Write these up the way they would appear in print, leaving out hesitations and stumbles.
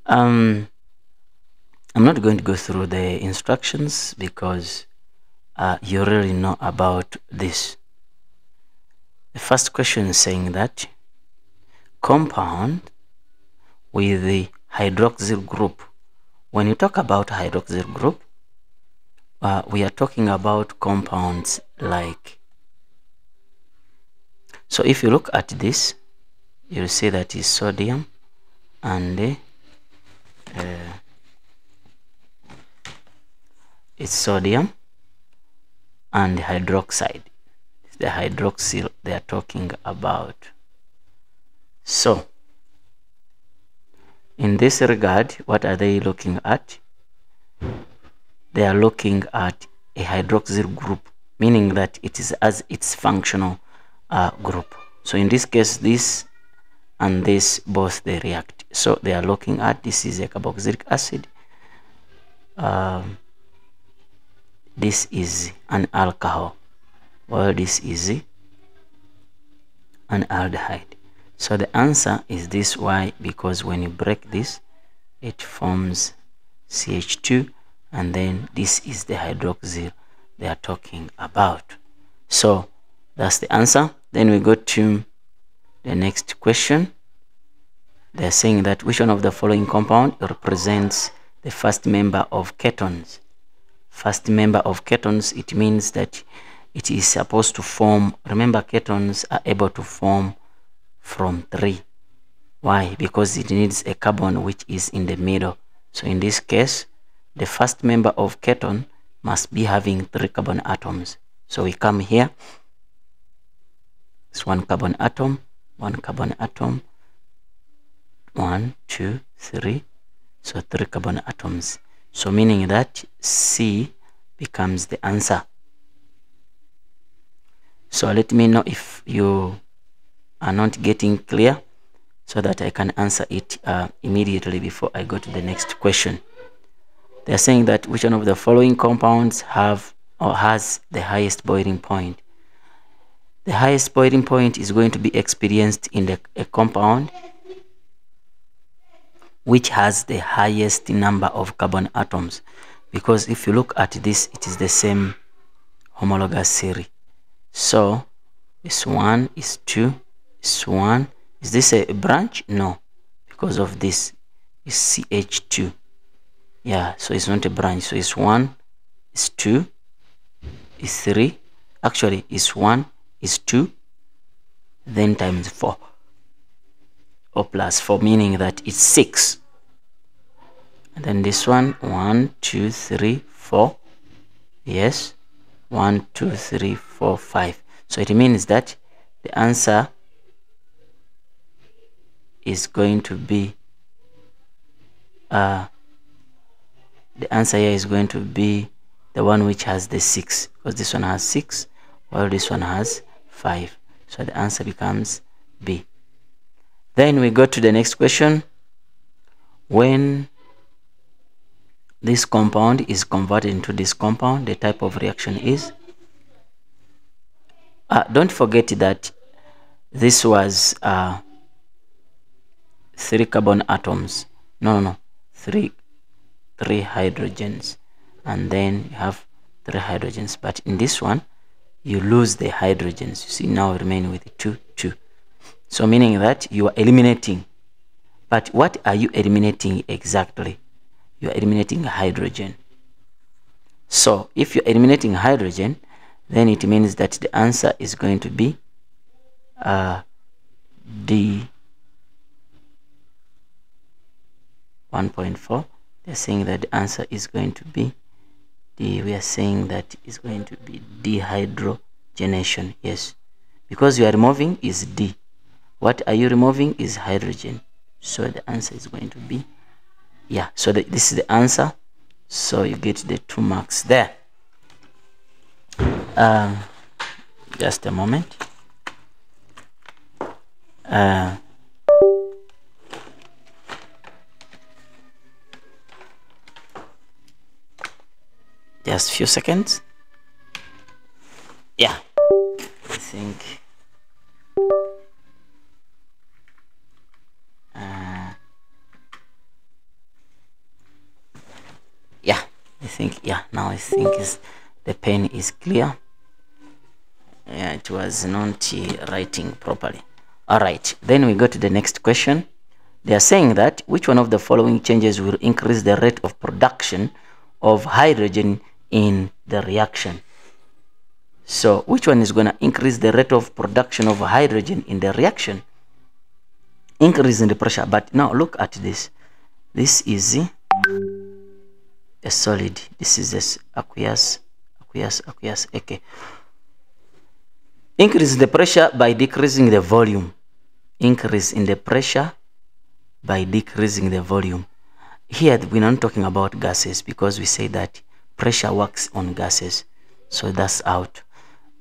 I'm not going to go through the instructions because you already know about this. The first question is saying that compound with the hydroxyl group. When you talk about hydroxyl group, we are talking about compounds like, so if you look at this, you'll see that is sodium and it's sodium and hydroxide. It's the hydroxyl they are talking about. So in this regard, what are they looking at? They are looking at a hydroxyl group, meaning that it is as its functional group. So in this case, this and this both they react. So they are looking at, this is a carboxylic acid. This is an alcohol, while this is an aldehyde. So the answer is this. Why? Because when you break this, it forms CH2, and then this is the hydroxyl they are talking about. So that's the answer. Then we go to the next question. They're saying that which one of the following compound represents the first member of ketones? First member of ketones, it means that it is supposed to form, remember ketones are able to form from 3. Why? Because it needs a carbon which is in the middle. So in this case, the first member of keton must be having 3 carbon atoms. So we come here, it's 1 carbon atom, 1 carbon atom, 1, 2, 3, so 3 carbon atoms. So meaning that C becomes the answer. So let me know if you are not getting clear, so that I can answer it immediately before I go to the next question. They are saying that which one of the following compounds have or has the highest boiling point? The highest boiling point is going to be experienced in a compound which has the highest number of carbon atoms, because if you look at this, it is the same homologous series. So it's 1, it's 2, it's 1. Is this a branch? No, because of this is CH2. Yeah, so it's not a branch. So it's 1, it's 2, it's 3. Actually, it's 1, it's 2, then times 4, or plus 4, meaning that it's 6. And then this one, 1, 2, 3, 4. Yes, 1, 2, 3, 4, 5. So it means that the answer is going to be the answer here is going to be the one which has the 6, because this one has 6 while this one has 5. So the answer becomes B. Then we go to the next question. When this compound is converted into this compound, the type of reaction is, don't forget that this was 3 carbon atoms. No, 3 hydrogens, and then you have 3 hydrogens. But in this one, you lose the hydrogens. You see, now remain with 2. So meaning that you are eliminating. But what are you eliminating exactly? You are eliminating hydrogen. So if you're eliminating hydrogen, then it means that the answer is going to be D 1.4. They're saying that the answer is going to be D. We are saying that is going to be dehydrogenation. Yes, because you are removing is D. What are you removing is hydrogen. So the answer is going to be, yeah, so this is the answer. So you get the 2 marks there. Just a moment. Just a few seconds. Yeah, I think think, yeah, now I think the pen is clear. Yeah, it was not writing properly. All right, then we go to the next question. They are saying that which one of the following changes will increase the rate of production of hydrogen in the reaction? So which one is going to increase the rate of production of hydrogen in the reaction? Increase in the pressure. But now look at this. This is a solid. This is this aqueous. Okay. Increase the pressure by decreasing the volume. Increase in the pressure by decreasing the volume. Here we're not talking about gases because we say that pressure works on gases. So that's out.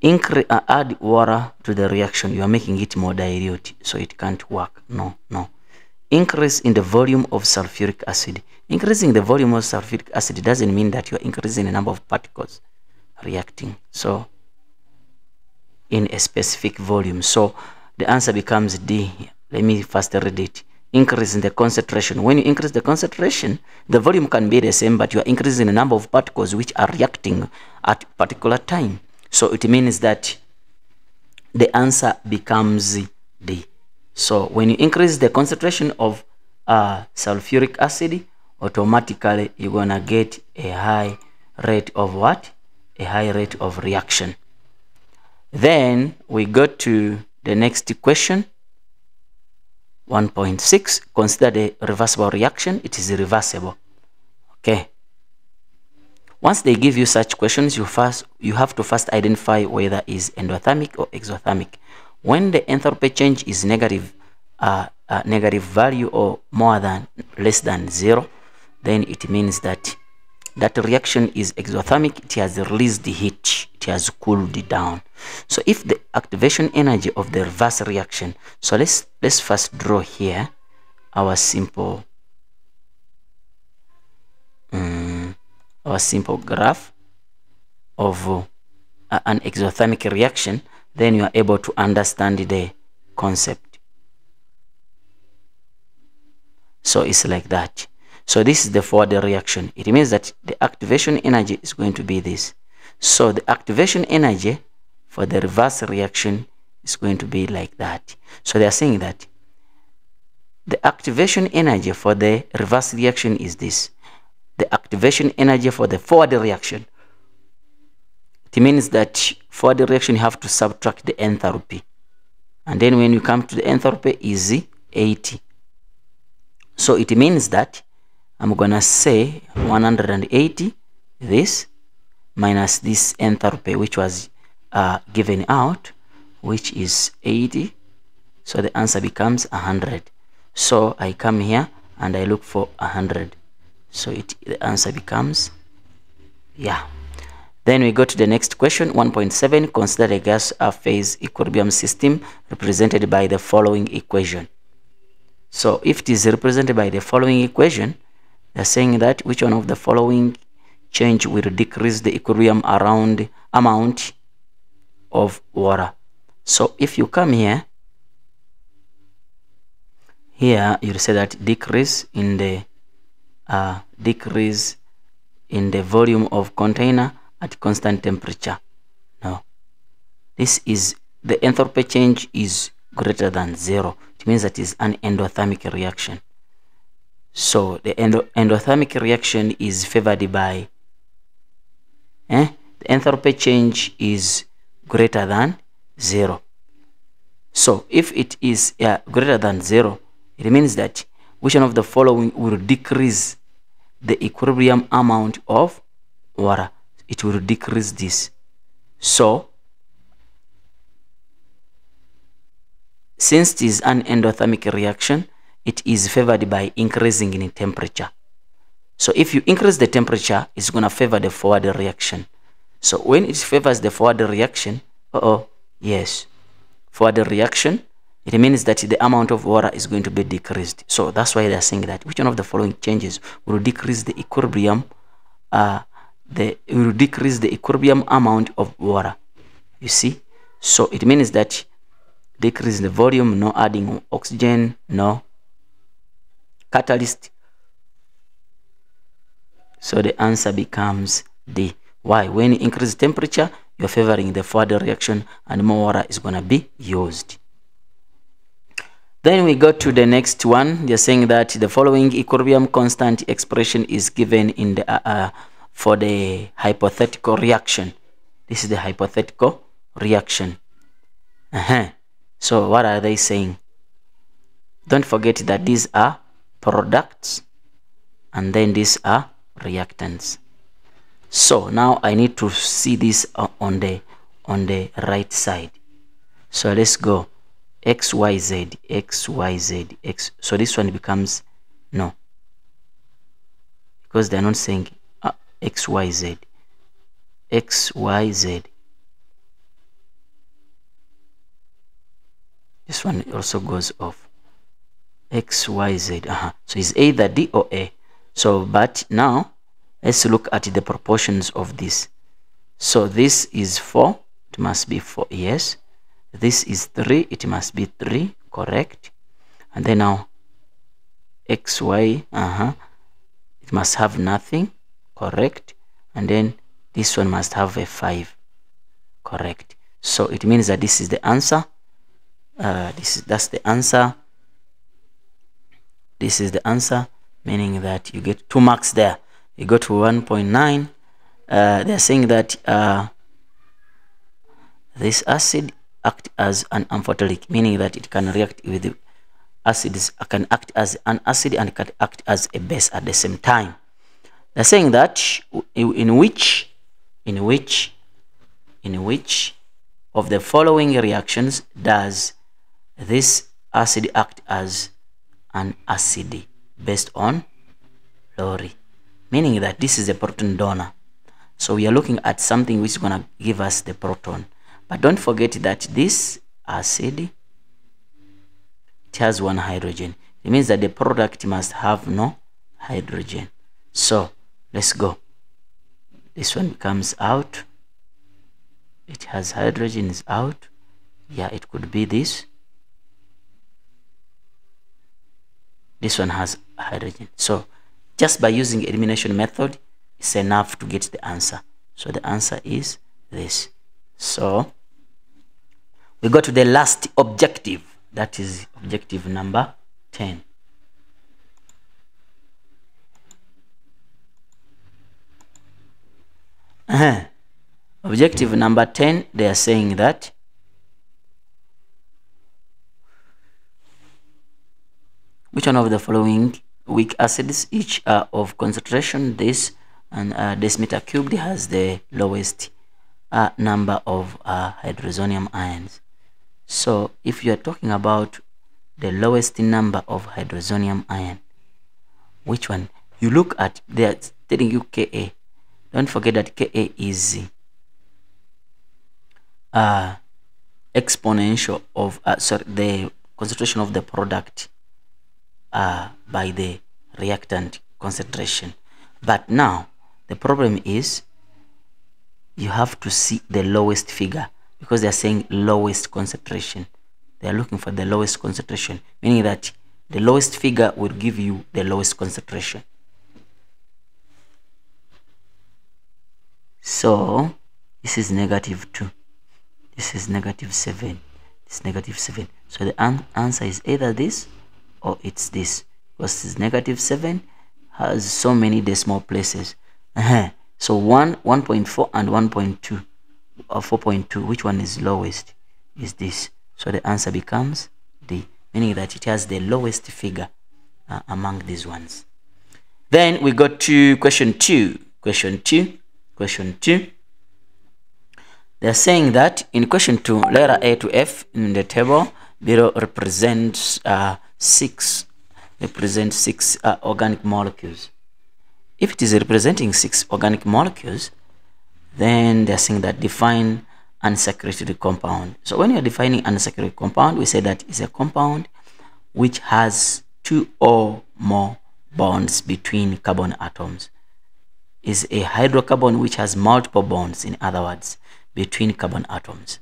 Add water to the reaction. You are making it more dilute, so it can't work. No. Increase in the volume of sulfuric acid. Increasing the volume of sulfuric acid doesn't mean that you are increasing the number of particles reacting. So in a specific volume. So the answer becomes D. Let me first read it. Increase in the concentration. When you increase the concentration, the volume can be the same, but you are increasing the number of particles which are reacting at a particular time. So it means that the answer becomes D. So when you increase the concentration of sulfuric acid, automatically you're gonna get a high rate of what? A high rate of reaction. Then we go to the next question. 1.6. Consider the reversible reaction. It is reversible. Okay. Once they give you such questions, you have to first identify whether it is endothermic or exothermic. When the enthalpy change is negative value or less than 0, then it means that that reaction is exothermic. It has released the heat. It has cooled down. So if the activation energy of the reverse reaction, so let's first draw here our simple graph of an exothermic reaction. Then you are able to understand the concept. So it's like that. So this is the forward reaction. It means that the activation energy is going to be this. So the activation energy for the reverse reaction is going to be like that. So they are saying that the activation energy for the reverse reaction is this. The activation energy for the forward reaction. It means that forward reaction you have to subtract the enthalpy. And then when you come to the enthalpy is 80. So it means that I'm gonna say 180 this minus this enthalpy which was given out, which is 80. So the answer becomes 100. So I come here and I look for 100. So the answer becomes, yeah. Then we go to the next question, 1.7. Consider a gas phase equilibrium system represented by the following equation. So if it is represented by the following equation, they're saying that which one of the following change will decrease the equilibrium around amount of water. So if you come here you'll say that decrease in the volume of container at constant temperature. No, this is the enthalpy change is greater than 0. It means that is an endothermic reaction. So the endothermic reaction is favored by the enthalpy change is greater than 0. So if it is greater than 0, it means that which one of the following will decrease the equilibrium amount of water? It will decrease this. So since it is an endothermic reaction, it is favored by increasing in temperature. So if you increase the temperature, it's going to favor the forward reaction. So when it favors the forward reaction, yes, forward reaction, it means that the amount of water is going to be decreased. So that's why they're saying that which one of the following changes will decrease the equilibrium, will decrease the equilibrium amount of water. You see? So it means that decrease the volume, no adding oxygen, no catalyst. So the answer becomes D. Why? When you increase temperature, you're favoring the further reaction and more water is going to be used. Then we go to the next one. They're saying that the following equilibrium constant expression is given in the for the hypothetical reaction. This is the hypothetical reaction. So what are they saying? Don't forget that these are products and then these are reactants. So now I need to see this on the right side. So let's go XYZ, XYZ, X. So this one becomes no, because they're not saying XYZ, XYZ. This one also goes off. XYZ. So it's either D or A. So, but now let's look at the proportions of this. So this is 4. It must be 4. Yes. This is 3. It must be 3. Correct. And then now XY. It must have nothing. Correct. And then this one must have a 5. Correct. So it means that this is the answer. That's the answer. This is the answer, meaning that you get 2 marks there. You go to 1.9. They're saying that this acid act as an amphoteric, meaning that it can react with the acids, can act as an acid and can act as a base at the same time. They're saying that in which of the following reactions does this acid act as an acid based on Lowry, meaning that this is a proton donor. So we are looking at something which is going to give us the proton. But don't forget that this acid, it has 1 hydrogen. It means that the product must have no hydrogen. So let's go. This one comes out. It has hydrogen, is out. Yeah, it could be this. This one has hydrogen. So just by using elimination method, it's enough to get the answer. So the answer is this. So we go to the last objective. That is objective number 10. Objective number 10, they are saying that which one of the following weak acids, each are of concentration this and decimeter cubed, has the lowest number of hydrozonium ions. So if you are talking about the lowest number of hydrozonium ion, which one? You look at, they are telling you Ka. Don't forget that Ka is exponential of the concentration of the product by the reactant concentration. But now the problem is you have to see the lowest figure, because they are saying lowest concentration. They are looking for the lowest concentration, meaning that the lowest figure will give you the lowest concentration. So this is -2. This is -7. This is -7. So the answer is either this or it's this, because this -7 has so many decimal places. So 1.4 and 1.2 or 4.2, which one is lowest? Is this. So the answer becomes D, meaning that it has the lowest figure among these ones. Then we go to question 2. Question 2. They're saying that in question 2, letter A to F in the table below represents 6 organic molecules. If it is representing 6 organic molecules, then they're saying that define unsaturated compound. So when you're defining unsaturated compound, we say that it's a compound which has 2 or more bonds between carbon atoms. Is a hydrocarbon which has multiple bonds, in other words, between carbon atoms.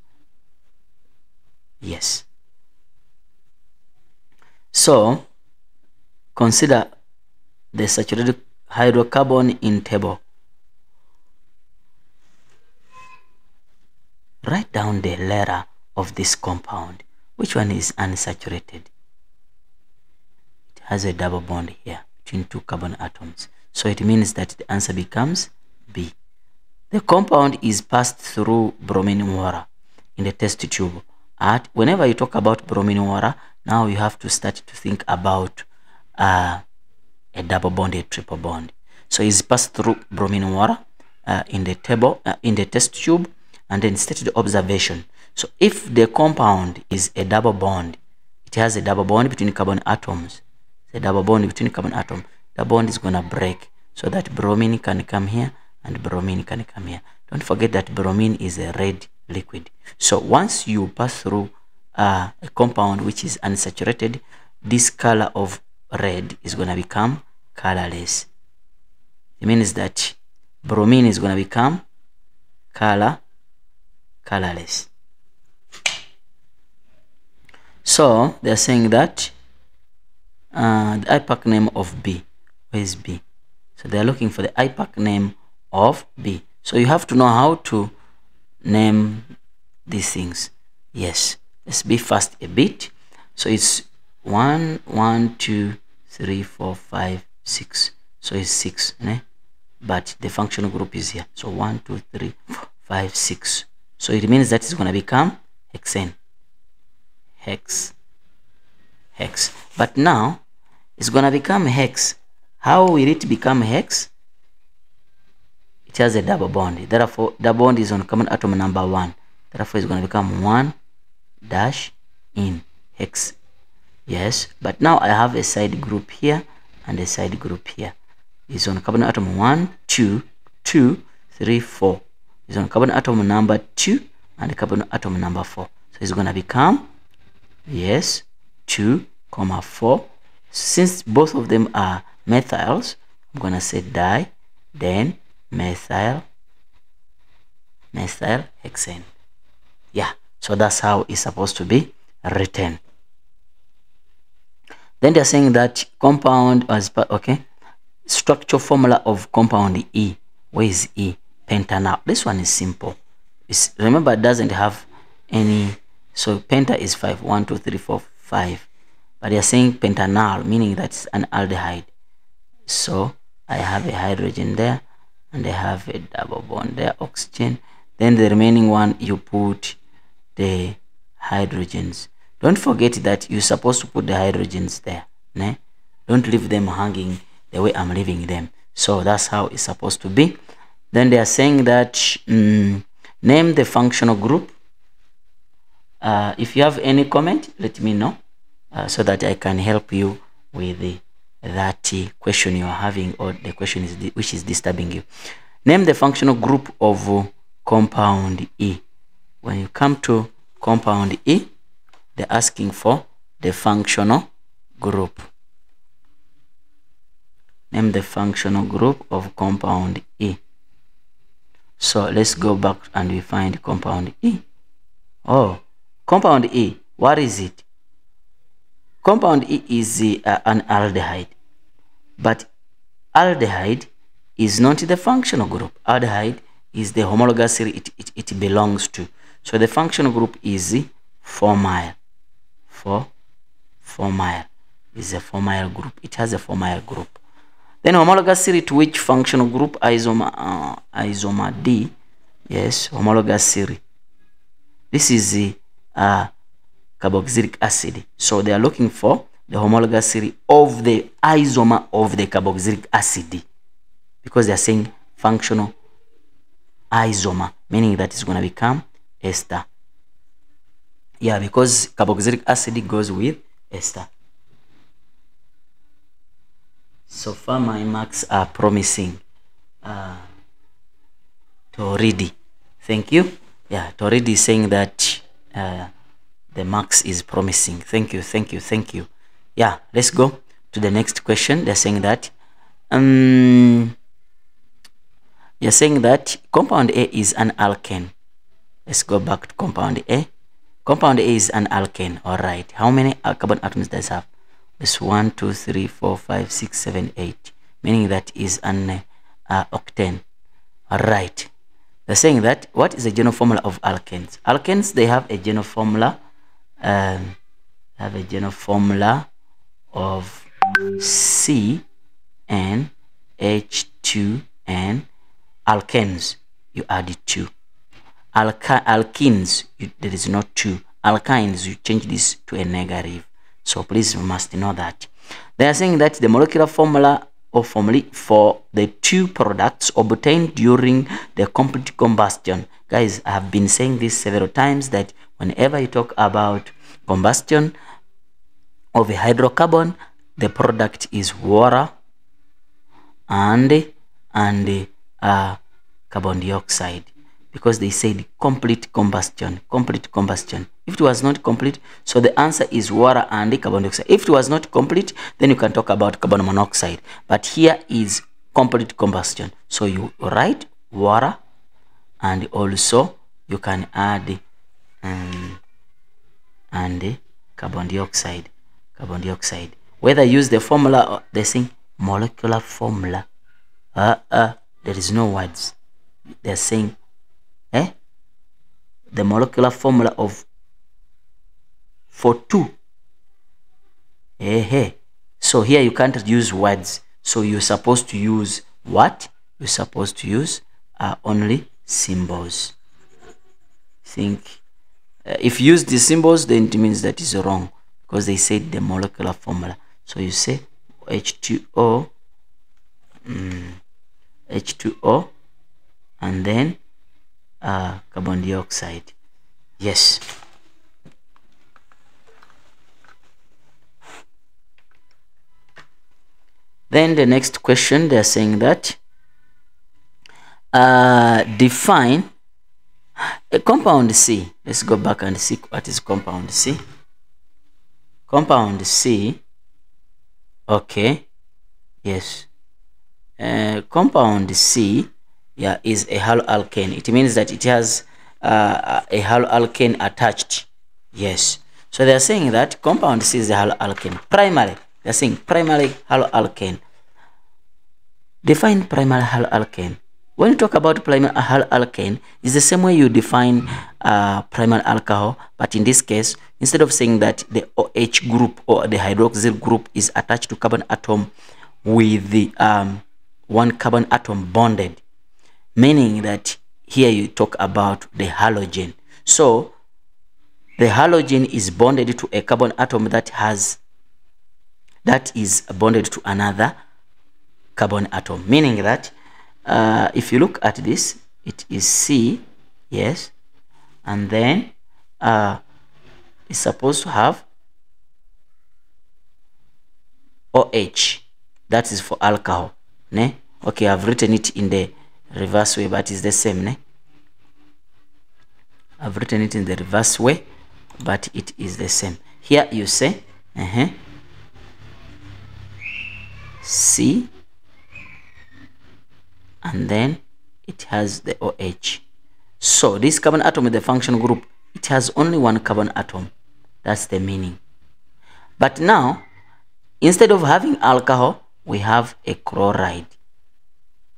Yes. So consider the saturated hydrocarbon in table. Write down the letter of this compound. Which one is unsaturated? It has a double bond here between two carbon atoms. So it means that the answer becomes B. The compound is passed through bromine water in the test tube. Whenever you talk about bromine water, now you have to start to think about a double bond, a triple bond. So it's passed through bromine water in the test tube, and then stated observation. So if the compound is a double bond, it has a double bond between carbon atoms. It's a double bond between carbon atoms. The bond is gonna break so that bromine can come here and bromine can come here. Don't forget that bromine is a red liquid. So once you pass through a compound which is unsaturated, this color of red is going to become colorless. It means that bromine is going to become colorless. So they're saying that the IPAC name of B. Where is B? So they're looking for the IPAC name of B. So you have to know how to name these things. Yes, let's be fast a bit. So it's 1, 1, 2, 3, 4, 5, 6. So it's 6, but the functional group is here. So 1, 2, 3, 4, 5, 6. So it means that it's going to become hexane. Hex. But now it's going to become hex. How will it become hex? It has a double bond. Therefore, the bond is on common atom number 1. Therefore, it's going to become 1 dash in hex. Yes, but now I have a side group here and a side group here. It's on carbon atom 1, 2, 2, 3, 4. It's on carbon atom number 2 and carbon atom number 4. So it's going to become, yes, 2, 4. Since both of them are methyls, I'm going to say di, then methyl hexane. Yeah, so that's how it's supposed to be written. Then they're saying that compound as structure formula of compound E. Where is E? Pentanal. This one is simple. Remember, it doesn't have any. So penta is 5. 1, 2, 3, 4, 5. But they are saying pentanal, meaning that's an aldehyde. So I have a hydrogen there, and I have a double bond there, oxygen. Then the remaining one, you put the hydrogens. Don't forget that you're supposed to put the hydrogens there. Don't leave them hanging the way I'm leaving them. So that's how it's supposed to be. Then they are saying that name the functional group. If you have any comment, let me know so that I can help you with that question you are having, or the question which is disturbing you. Name the functional group of compound E. When you come to compound E, they're asking for the functional group. Name the functional group of compound E. So let's go back and we find compound E. Oh, compound E, what is it? Compound E is an aldehyde, but aldehyde is not the functional group. Aldehyde is the homologous series it belongs to. So the functional group is 4-mile. 4-mile is a 4-mile group. It has a 4-mile group. Then homologous series to which functional group? Isomer D. Yes, homologous series. This is the carboxylic acid. So they are looking for the homologous series of the isomer of the carboxylic acid, because they are saying functional isomer, meaning that it's going to become ester. Yeah, because carboxylic acid goes with ester. So far my marks are promising. Toridi, thank you. Yeah, Toridi is saying that the marks is promising. Thank you. Yeah, let's go to the next question. They're saying that compound A is an alkane. Let's go back to compound A. Compound A is an alkane. All right. How many carbon atoms does it have? It's 1, 2, 3, 4, 5, 6, 7, 8. meaning that is an octane. All right. They're saying that what is the general formula of alkanes? Alkanes, they have a general formula. Of C and H2N. Alkanes, you add 2. Alkenes, there is not 2. Alkynes, you change this to a negative. So please, you must know that. They are saying that the molecular formula or formulae for the two products obtained during the complete combustion. Guys, I have been saying this several times that whenever you talk about combustion of a hydrocarbon, the product is water and carbon dioxide, because they said complete combustion. If it was not complete, so the answer is water and carbon dioxide. If it was not complete, then you can talk about carbon monoxide, but here is complete combustion. So you write water, and also you can add and carbon dioxide. Whether use the formula or they say molecular formula, there is no words. They're saying the molecular formula of for 2. So here you can't use words, so you're supposed to use what? You're supposed to use only symbols. Think if you use the symbols, then it means that is wrong, because they said the molecular formula. So you say H2O, H2O, and then carbon dioxide. Yes. Then the next question, they're saying that define a compound C. Let's go back and see what is compound C. Compound C, okay, yes. Compound C, yeah, is a haloalkane. It means that it has a haloalkane attached. Yes. So they are saying that compound C is a haloalkane. Primary, they are saying primary haloalkane. Define primary haloalkane. When you talk about primary haloalkane, it's the same way you define primary alcohol, but in this case, instead of saying that the OH group or the hydroxyl group is attached to carbon atom with the one carbon atom bonded, meaning that here you talk about the halogen. So the halogen is bonded to a carbon atom that is bonded to another carbon atom, meaning that if you look at this, it is C, yes, and then it's supposed to have OH, that is for alcohol, ne? Okay, I've written it in the reverse way, but it's the same, ne? I've written it in the reverse way, but it is the same. Here you say C, and then it has the OH. So this carbon atom with the function group, it has only one carbon atom. That's the meaning. But now, instead of having alcohol, we have a chloride.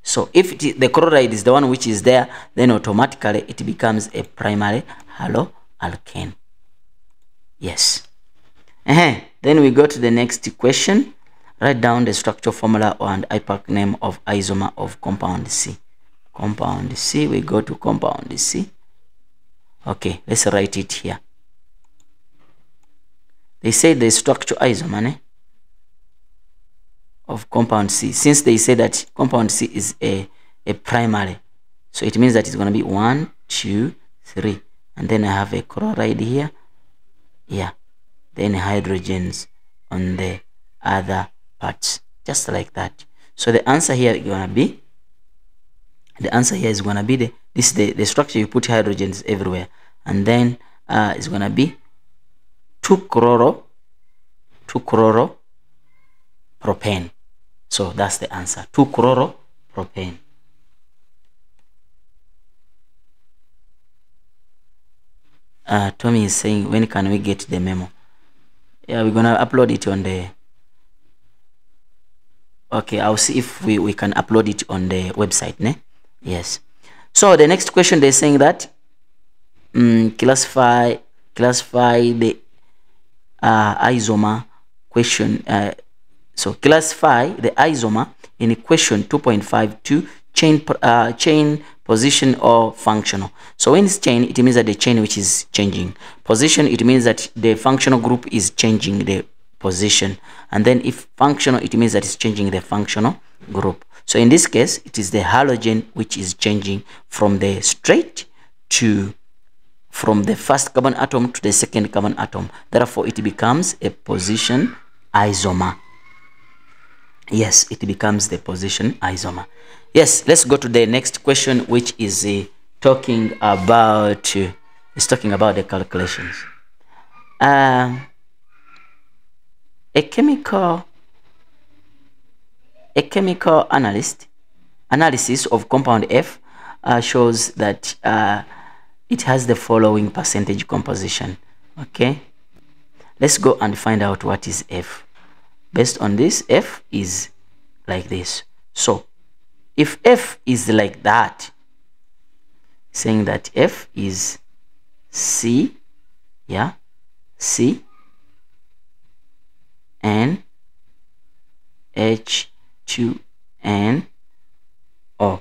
So if the chloride is the one which is there, then automatically it becomes a primary haloalkane. Yes. Then we go to the next question. Write down the structure formula and IUPAC name of isomer of compound C. Compound C, we go to compound C. Okay, let's write it here. They say the structure isomer of compound C. Since they say that compound C is a primary, so it means that it's going to be 1, 2, 3. And then I have a chloride here. Yeah. Then hydrogens on the other parts, just like that. So the answer here is going to be, the structure. You put hydrogens everywhere, and then it's going to be 2-chloropropane. So that's the answer, 2-chloropropane. Tommy is saying, when can we get the memo? Yeah, we're gonna upload it on the Okay, I'll see if we can upload it on the website. Ne? Yes. So the next question, they're saying that classify the isomer question. So classify the isomer in question 2.52 chain position or functional. So when it's chain, it means that the chain which is changing. Position, it means that the functional group is changing the position. And then if functional, it means that it's changing the functional group. So in this case, it is the halogen which is changing from the straight to from the first carbon atom to the second carbon atom. Therefore, it becomes a position isomer. Yes, it becomes the position isomer. Yes, let's go to the next question, which is talking about the calculations. A chemical analysis of compound F shows that it has the following percentage composition. Okay, let's go and find out what is F. Based on this, F is like this. So if F is like that, saying that F is C, yeah, C, N, H2N, O.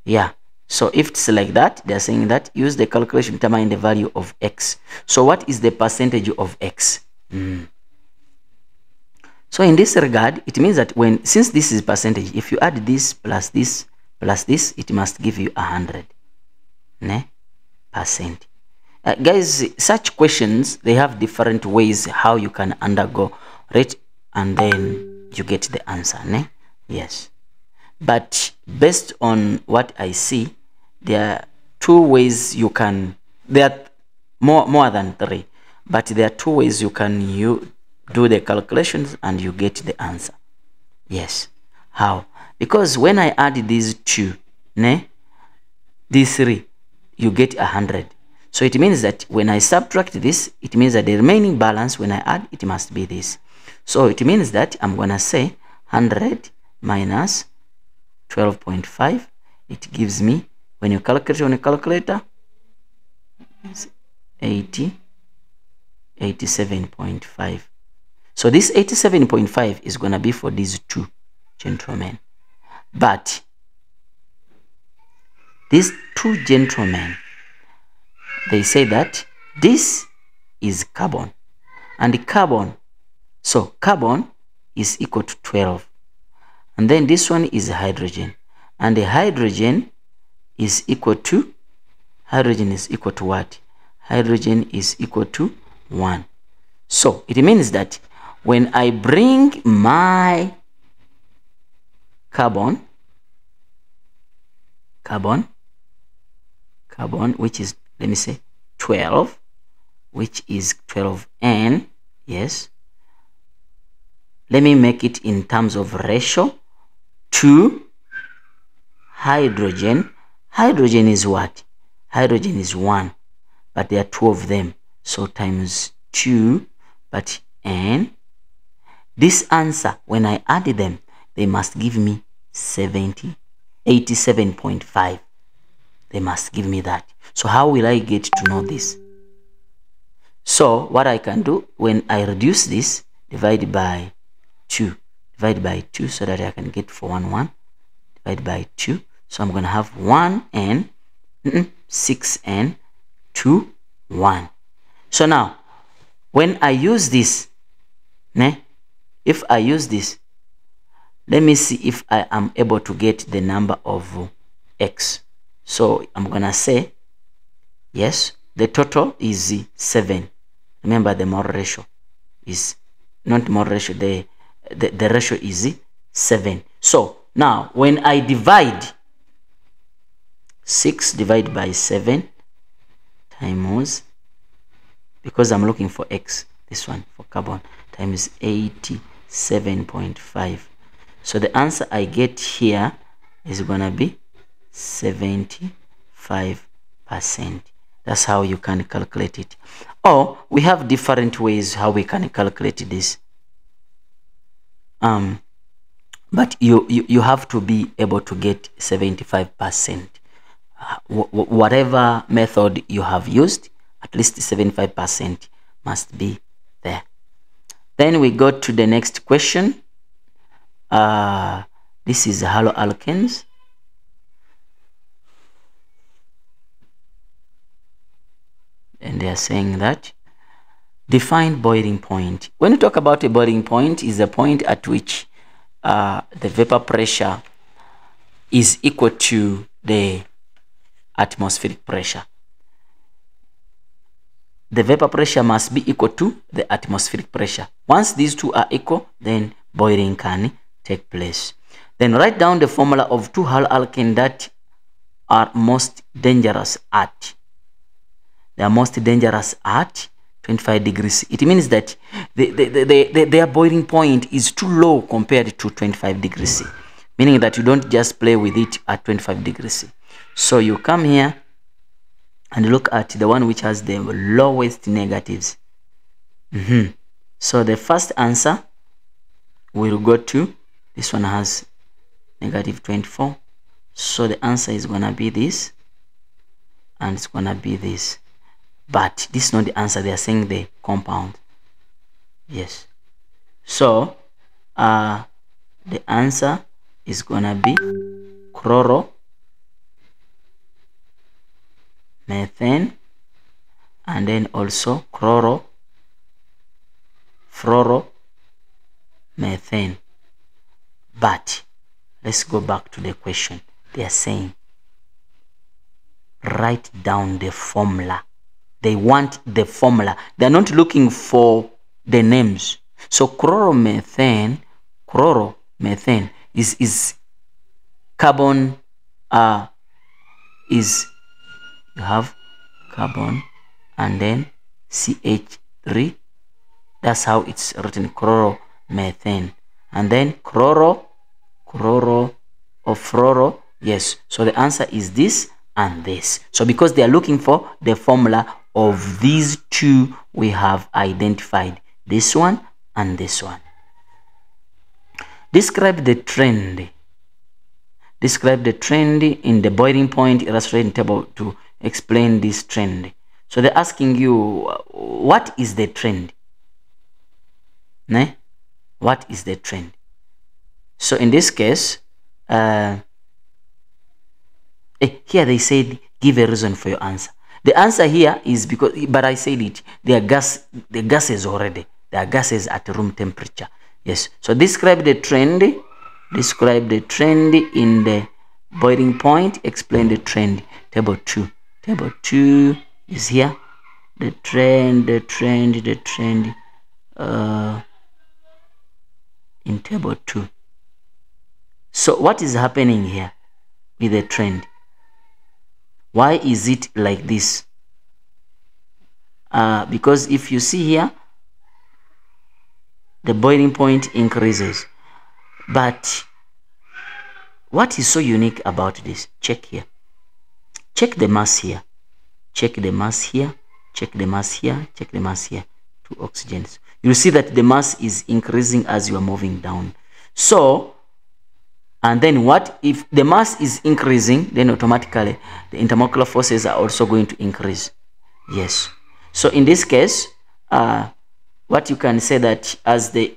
Yeah. So if it's like that, they're saying that use the calculation to determine the value of X. So what is the percentage of X? So in this regard, it means that since this is percentage, if you add this plus this plus this, it must give you 100 percent. Guys, such questions, they have different ways how you can undergo it, and then you get the answer. Yes, but based on what I see, there are two ways you can. There are more than three, but there are two ways you can do the calculations and you get the answer. Yes. How? Because when I add these two, these three, you get 100. So it means that when I subtract this, it means that the remaining balance when I add, it must be this. So it means that I'm gonna say 100 minus 12.5. It gives me, when you calculate on a calculator, 87.5. So this 87.5 is going to be for these two gentlemen. But these two gentlemen, they say that this is carbon. And the carbon, so carbon is equal to 12. And then this one is hydrogen. And the hydrogen is equal to what? Hydrogen is equal to 1. So it means that when I bring my carbon, which is, let me say 12, which is 12N, yes, let me make it in terms of ratio to hydrogen. Hydrogen is what? Hydrogen is 1, but there are 2 of them, so times 2, but N. This answer, when I add them, they must give me 87.5. They must give me that. So how will I get to know this? So what I can do, when I reduce this, divide by 2 so that I can get 411, divide by 2. So I'm going to have 1N, 6N, 2, 1. So now, when I use this, if I use this, let me see if I am able to get the number of X. So I'm going to say, yes, the total is 7. Remember, the mole ratio is not mole ratio, the ratio is 7. So now when I divide 6 divided by 7 times, because I'm looking for X, this one for carbon, times 87.5. So the answer I get here is gonna be 75%. That's how you can calculate it. Or we have different ways how we can calculate this. but you have to be able to get 75%. Whatever method you have used, at least 75% must be there. Then we go to the next question. This is haloalkanes. And they are saying that define boiling point. When you talk about a boiling point, is a point at which the vapor pressure is equal to the atmospheric pressure. The vapor pressure must be equal to the atmospheric pressure. Once these two are equal, then boiling can take place. Then write down the formula of two haloalkanes that are most dangerous at. They are most dangerous at 25 degrees. It means that their boiling point is too low compared to 25 degrees. Meaning that you don't just play with it at 25 degrees. So you come here and look at the one which has the lowest negatives. So the first answer will go to, this one has negative 24. So the answer is going to be this, and it's going to be this. But this is not the answer. They are saying the compound. Yes. So the answer is going to be chloromethane, and then also chlorofluoromethane. But let's go back to the question. They are saying write down the formula. They want the formula. They're not looking for the names. So chloromethane is carbon, is, you have carbon and then CH3. That's how it's written, chloromethane. And then chloro or fluoro. Yes. So the answer is this and this. So because they are looking for the formula of these two, we have identified this one and this one. Describe the trend. Describe the trend in the boiling point illustrated table to explain this trend. So they're asking you, what is the trend? What is the trend? So in this case, here they said give a reason for your answer. The answer here is because, but I said it, they are the gases already. They are gases at room temperature. Yes. So describe the trend. Describe the trend in the boiling point. Explain the trend. Table 2. Table 2 is here. The trend in table 2. So what is happening here with the trend? Why is it like this? Because if you see here, the boiling point increases. But what is so unique about this? Check here. Check the mass here. Check the mass here. Check the mass here. Check the mass here. 2 oxygens. You see that the mass is increasing as you are moving down. So, and then what if the mass is increasing, then automatically the intermolecular forces are also going to increase. Yes. So in this case, what you can say that as the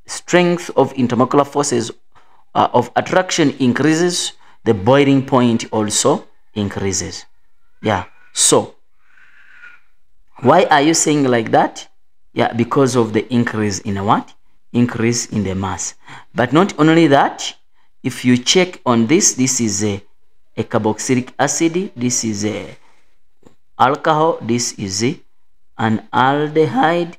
strength of intermolecular forces of attraction increases, the boiling point also increases. Yeah. So why are you saying like that? Yeah, because of the increase in what? Increase in the mass. But not only that, if you check on this is a carboxylic acid, this is a alcohol, this is an aldehyde,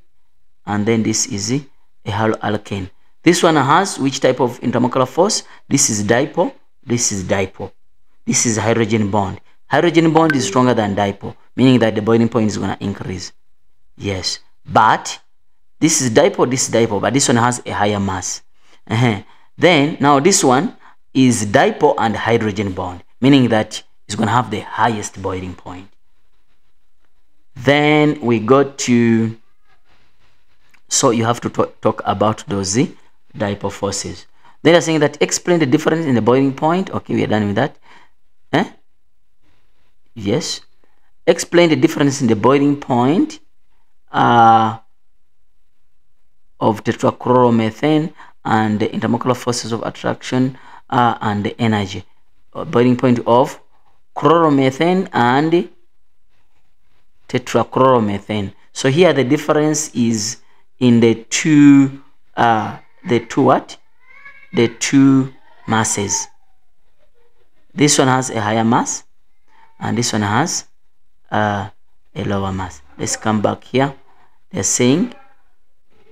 and then this is a haloalkane. This one has which type of intermolecular force? This is dipole, this is dipole. This is hydrogen bond. Hydrogen bond is stronger than dipole, meaning that the boiling point is going to increase. Yes, but this is dipole, but this one has a higher mass. Then now this one is dipole and hydrogen bond, meaning that it's going to have the highest boiling point. Then we go to, so you have to talk about those dipole forces. Then they're saying that explain the difference in the boiling point. Okay, we are done with that. Yes. Explain the difference in the boiling point of tetrachloromethane and the intermolecular forces of attraction and the energy. Boiling point of chloromethane and tetrachloromethane. So here the difference is in the two masses. This one has a higher mass and this one has a lower mass. Let's come back here. They're saying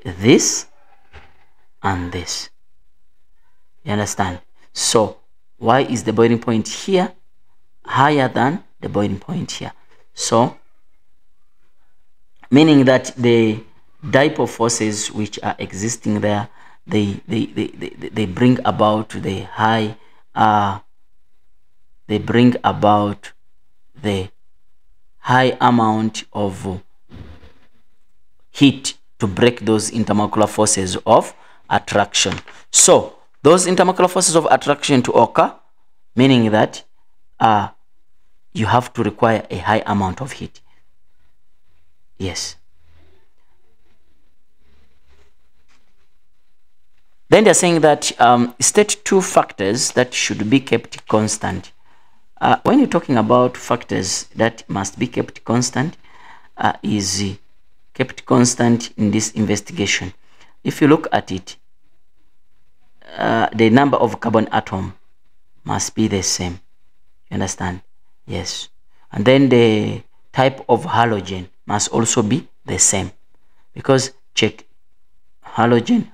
this and this. You understand? So why is the boiling point here higher than the boiling point here? So meaning that the dipole forces which are existing there, they bring about the high they bring about the high amount of heat to break those intermolecular forces of attraction. So those intermolecular forces of attraction to occur, meaning that you have to require a high amount of heat. Yes. Then they're saying that state two factors that should be kept constant. When you're talking about factors that must be kept constant, is kept constant in this investigation. If you look at it, the number of carbon atom must be the same. You understand? Yes. And then the type of halogen must also be the same, because check, halogen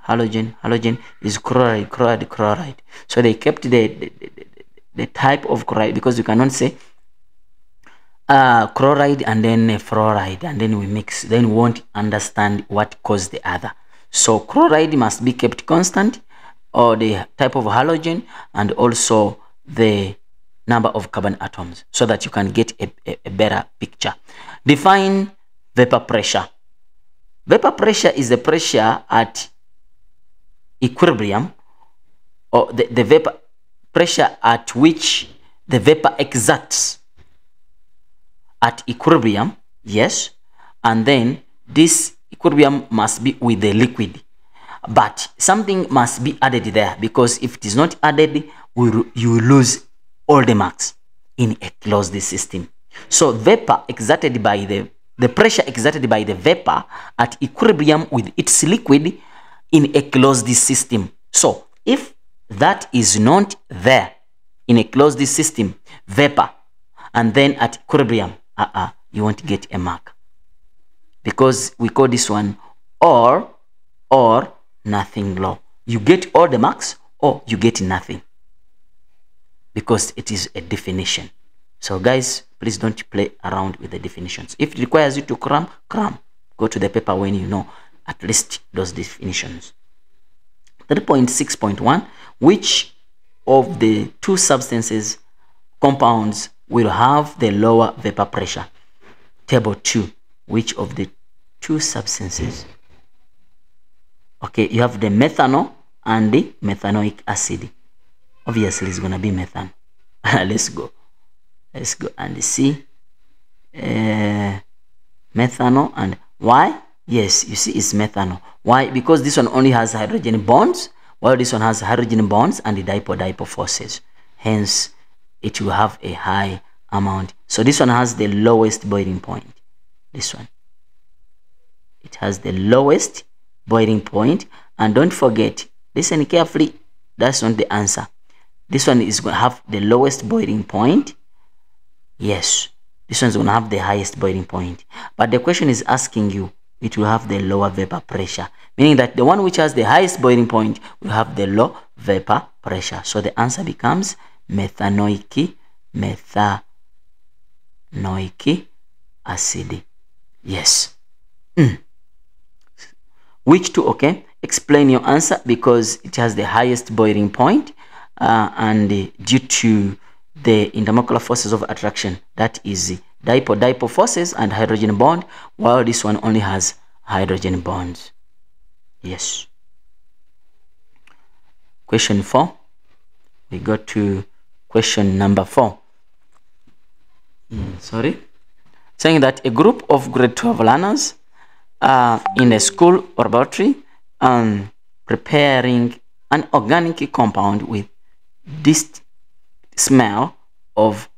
is chloride. So they kept the type of chloride, because you cannot say chloride and then fluoride and then we mix, then we won't understand what caused the other. So chloride must be kept constant, or the type of halogen, and also the number of carbon atoms, so that you can get a better picture. Define vapor pressure. Vapor pressure is the pressure at equilibrium, or the vapor pressure at which the vapor exerts at equilibrium. Yes. And then this equilibrium must be with the liquid, but something must be added there, because if it is not added, you lose all the marks in a closed system. So vapor exerted by the pressure exerted by the vapor at equilibrium with its liquid in a closed system. So if that is not there in a closed system, vapor, and then at equilibrium, you won't get a mark, because we call this one or nothing law. You get all the marks or you get nothing, because it is a definition. So guys, please don't play around with the definitions. If it requires you to cram, go to the paper when you know at least those definitions. 3.6.1, which of the two substances compounds will have the lower vapor pressure? Table 2, which of the two substances? Okay, you have the methanol and the methanoic acid. Obviously it's going to be methane. let's go and see methanol. And why? Yes, you see it's methanol. Why? Because this one only has hydrogen bonds, while this one has hydrogen bonds and the dipole forces. Hence it will have a high amount. So this one has the lowest boiling point. This one, it has the lowest boiling point. And don't forget, listen carefully, that's not the answer. This one is going to have the lowest boiling point. Yes, this one is going to have the highest boiling point. But the question is asking you, it will have the lower vapor pressure, meaning that the one which has the highest boiling point will have the low vapor pressure. So the answer becomes methanoic acid. Yes. Which two? Okay, explain your answer, because it has the highest boiling point and due to the intermolecular forces of attraction, that is dipole forces and hydrogen bond, while this one only has hydrogen bonds. Yes. question 4. We go to question number 4. Saying that a group of grade 12 learners in a school laboratory preparing an organic compound with this smell of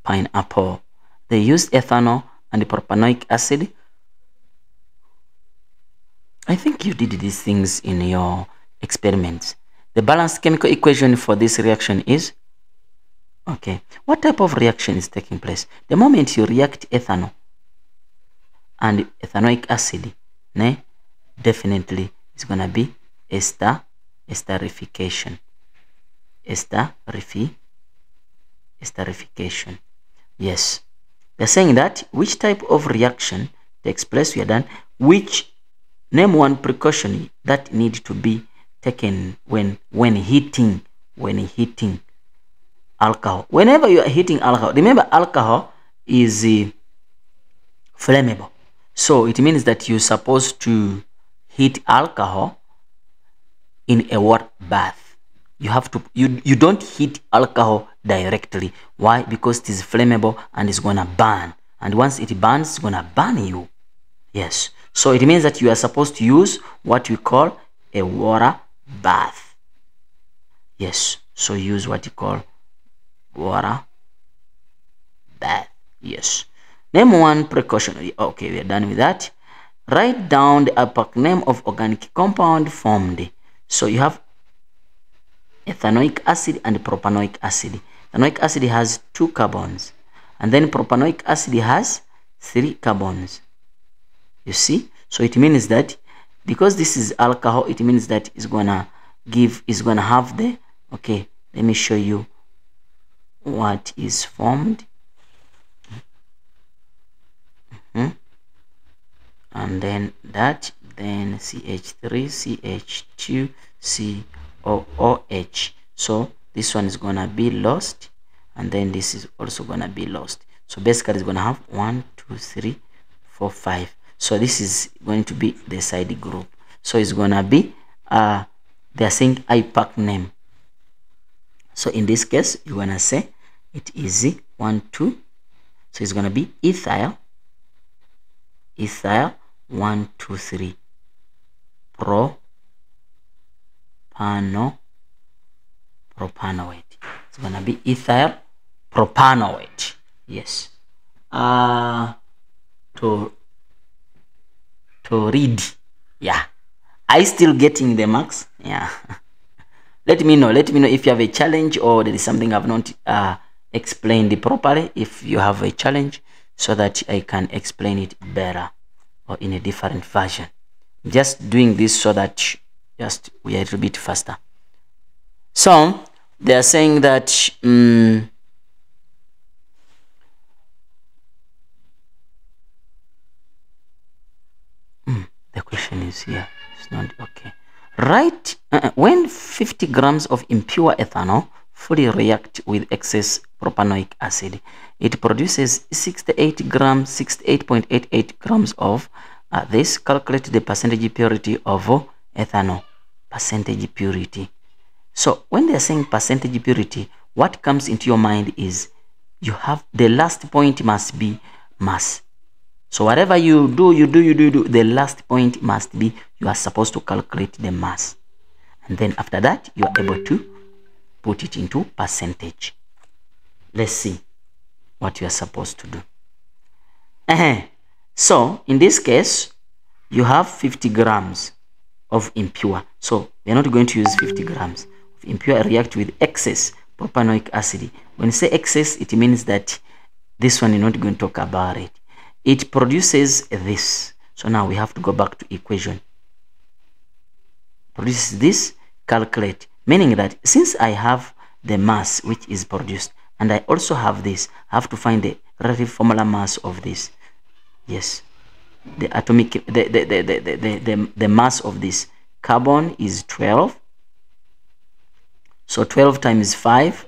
pineapple. They used ethanol and propanoic acid. I think you did these things in your experiments. The balanced chemical equation for this reaction is, okay, what type of reaction is taking place? The moment you react ethanol and ethanoic acid, definitely it's going to be esterification. Esterification. Yes. They're saying that which type of reaction takes place, we are done. Name one precaution that need to be taken when heating alcohol. Whenever you are heating alcohol, remember alcohol is flammable. So it means that you're supposed to heat alcohol in a water bath. You have to you don't heat alcohol directly. Why? Because it is flammable and it's gonna burn. And once it burns, it's gonna burn you. Yes. So it means that you are supposed to use what we call a water bath. Yes. So use what you call water bath. Yes. Name one precaution. Okay, we are done with that. Write down the APAC name of organic compound formed. So you have ethanoic acid and propanoic acid. Ethanoic acid has 2 carbons, and then propanoic acid has 3 carbons. You see? So it means that because this is alcohol, it means that it's gonna have the, okay, let me show you what is formed. And then that, then CH3, CH2, COOH. So this one is gonna be lost, and then this is also gonna be lost. So basically it's gonna have 1, 2, 3, 4, 5. So this is going to be the side group. So it's gonna be they're saying IPAC name. So in this case, you're gonna say it is 1, 2. So it's gonna be ethyl 1, 2, 3 propanoate. It's gonna be ethyl propanoate. Yes. To read. Yeah. Are you still getting the marks? Yeah. Let me know if you have a challenge or there is something I've not explained properly. If you have a challenge, so that I can explain it better or in a different version. Just doing this so that we are a little bit faster. So they are saying that the question is here. It's not okay. Right, when 50 grams of impure ethanol fully react with excess propanoic acid, it produces 68.88 grams of this. Calculate the percentage purity of ethanol. Percentage purity. So when they are saying percentage purity, what comes into your mind is you have the last point must be mass. So whatever you do, the last point must be you are supposed to calculate the mass. And then after that, you are able to put it into percentage. Let's see what you are supposed to do. So in this case, you have 50 grams of impure. So we are not going to use 50 grams of impure react with excess propanoic acid. When you say excess, it means that this one you're not going to talk about it. It produces this. So now we have to go back to equation. Produces this, calculate. Meaning that since I have the mass which is produced, and I also have this, I have to find the relative formula mass of this. Yes. The atomic, the mass of this carbon is 12. So 12 times 5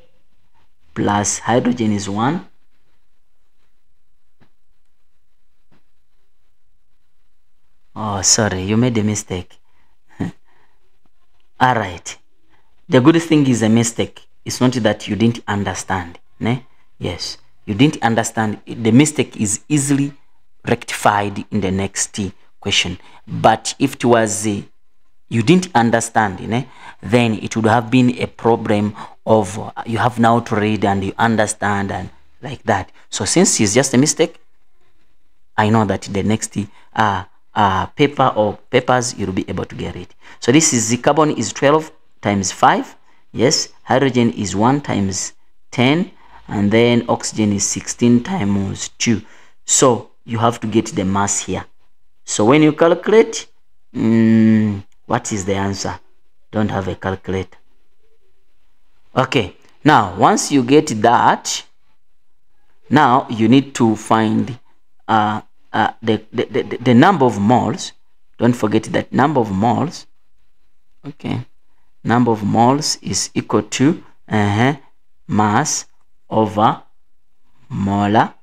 plus hydrogen is 1. Oh, sorry, you made a mistake. All right. The good thing is a mistake. It's not that you didn't understand. Ne? Yes, you didn't understand. The mistake is easily rectified in the next question. But if it was you didn't understand, then it would have been a problem of you have now to read and you understand and like that. So since it's just a mistake, I know that the next paper or papers you'll be able to get it. So this is the carbon is 12 times 5. Yes, hydrogen is 1 times 10, and then oxygen is 16 times 2. So you have to get the mass here. So when you calculate, what is the answer? Don't have a calculator. Okay, now once you get that, now you need to find the number of moles. Don't forget that number of moles. Okay, number of moles is equal to mass over molar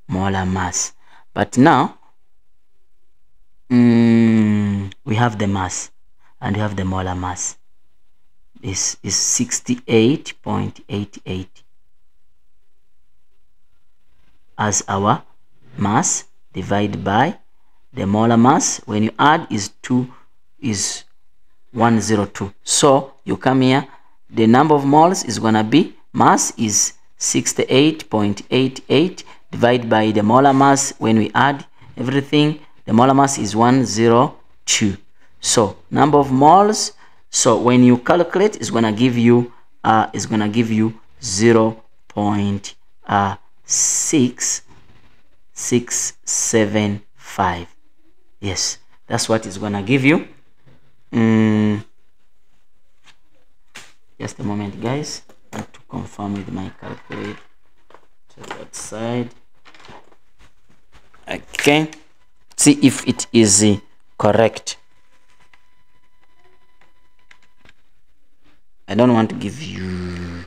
mass. But now we have the mass and we have the molar mass. This is 68.88 as our mass divided by the molar mass. When you add is 102. So you come here, the number of moles is gonna be, mass is 68.88 divided by the molar mass. When we add everything, the molar mass is 102. So number of moles, so when you calculate, it's gonna give you 0.6675. Yes, that's what it's gonna give you. Just a moment, guys. I have to confirm with my calculator to that side. Okay, see if it is correct. I don't want to give you.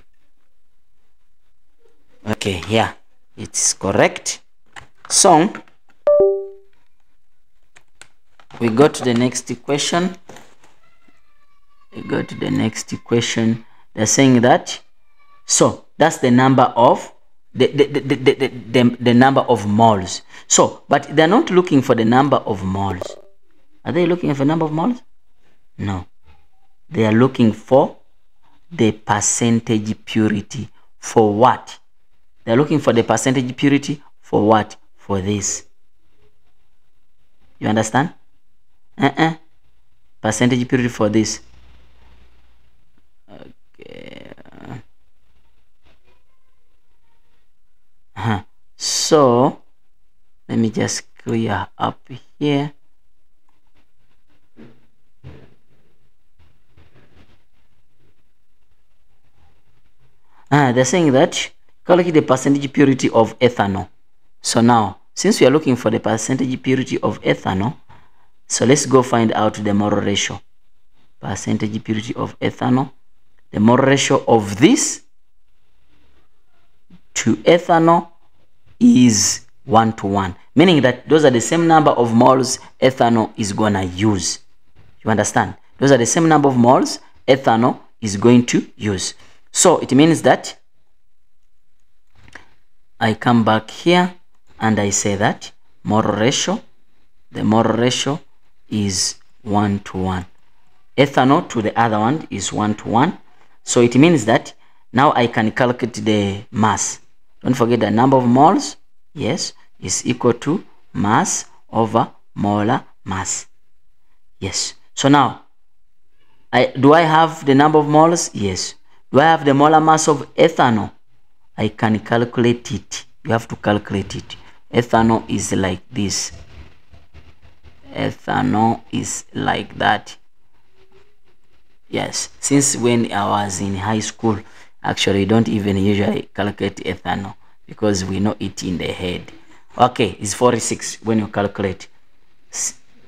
Okay, yeah, it's correct. So we go to the next question. They're saying that, so that's the number of the number of moles. So but they're not looking for the number of moles. Are they looking for the number of moles? No, they are looking for the percentage purity. For what? They're looking for the percentage purity for what? For this. You understand? Percentage purity for this. Okay. So let me just clear up here. They're saying that calculate the percentage purity of ethanol. So now, since we are looking for the percentage purity of ethanol, so let's go find out the molar ratio. Percentage purity of ethanol. The molar ratio of this to ethanol is 1:1, meaning that those are the same number of moles ethanol is gonna use. You understand? Those are the same number of moles ethanol is going to use. So it means that I come back here and I say that molar ratio, the molar ratio is 1:1. Ethanol to the other one is 1:1. So it means that now I can calculate the mass. Don't forget the number of moles, yes, is equal to mass over molar mass. Yes. So now, do I have the number of moles? Yes. Do I have the molar mass of ethanol? I can calculate it. You have to calculate it. Ethanol is like this. Ethanol is like that. Yes, since when I was in high school, actually we don't even usually calculate ethanol because we know it in the head. Okay, it's 46 when you calculate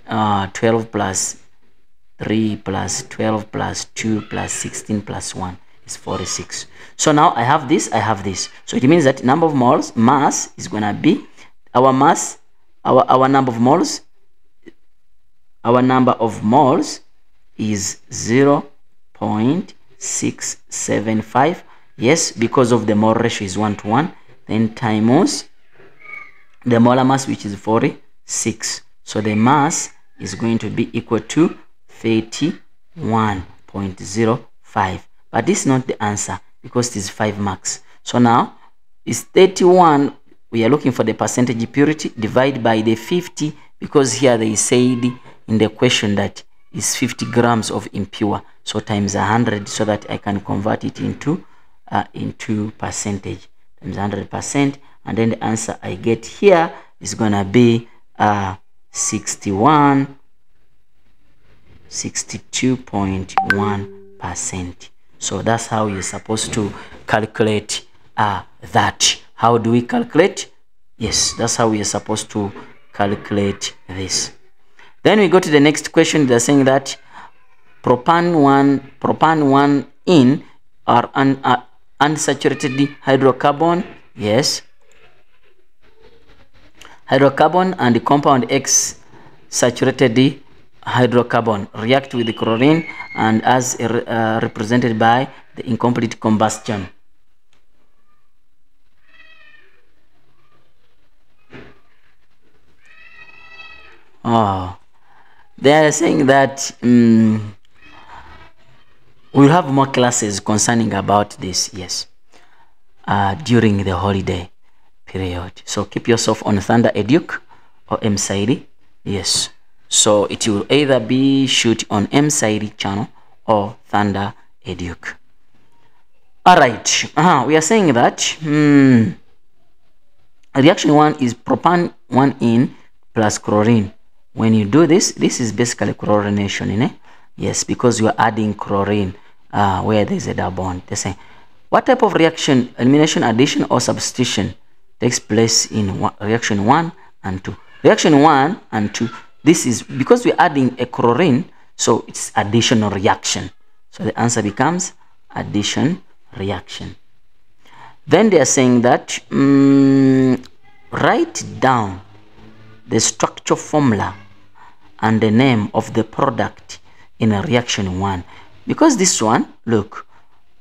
12 plus 3 plus 12 plus 2 plus 16 plus 1 is 46. So now I have this, I have this. So it means that number of moles, mass is gonna be our mass, our number of moles, is 0.6675. 0.675. Yes, because of the mole ratio is 1 to 1. Then times the molar mass, which is 46. So the mass is going to be equal to 31.05. But this is not the answer because it is 5 marks. So now it's 31. We are looking for the percentage purity. Divide by the 50, because here they said in the question that is 50 grams of impure. So times 100, so that I can convert it into percentage. Times 100%, and then the answer I get here is gonna be 62.1%. So that's how you're supposed to calculate that. How do we calculate? Yes, that's how we are supposed to calculate this. Then we go to the next question. They're saying that propan 1 in or unsaturated hydrocarbon. Yes, hydrocarbon and the compound X saturated hydrocarbon react with the chlorine and as represented by the incomplete combustion. Oh, they are saying that we'll have more classes concerning about this, yes, during the holiday period. So keep yourself on Thunder Educ or M.Saidi. Yes. So it will either be shoot on M.Saidi channel or Thunder Educ. Alright. We are saying that reaction 1 is propan 1 in plus chlorine. When you do this, this is basically chlorination, yes, because you are adding chlorine where there is a double bond. They're saying, what type of reaction, elimination, addition, or substitution takes place in reaction 1 and 2? Reaction 1 and 2, this is because we're adding a chlorine, so it's additional reaction. So the answer becomes addition reaction. Then they are saying that write down the structure formula and the name of the product in a reaction 1. Because this one, look,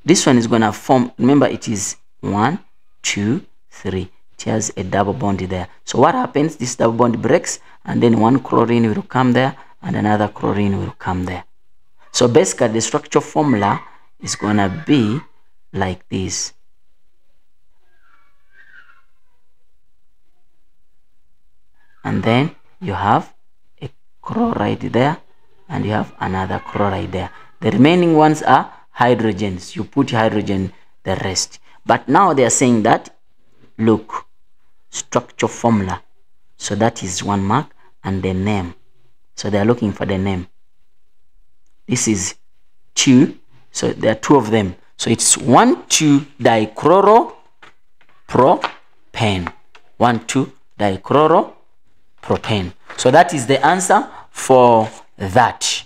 this one is going to form, remember it is 1, 2, 3. It has a double bond there. So what happens? This double bond breaks and then one chlorine will come there and another chlorine will come there. So basically the structure formula is going to be like this. And then you have a chloride there and you have another chloride there. The remaining ones are hydrogens. You put hydrogen the rest. But now they are saying that, look, structure formula. So that is 1 mark, and the name. So they are looking for the name. This is 2. So there are 2 of them. So it's 1,2-dichloropropane. 1,2-dichloropropane. So that is the answer for that.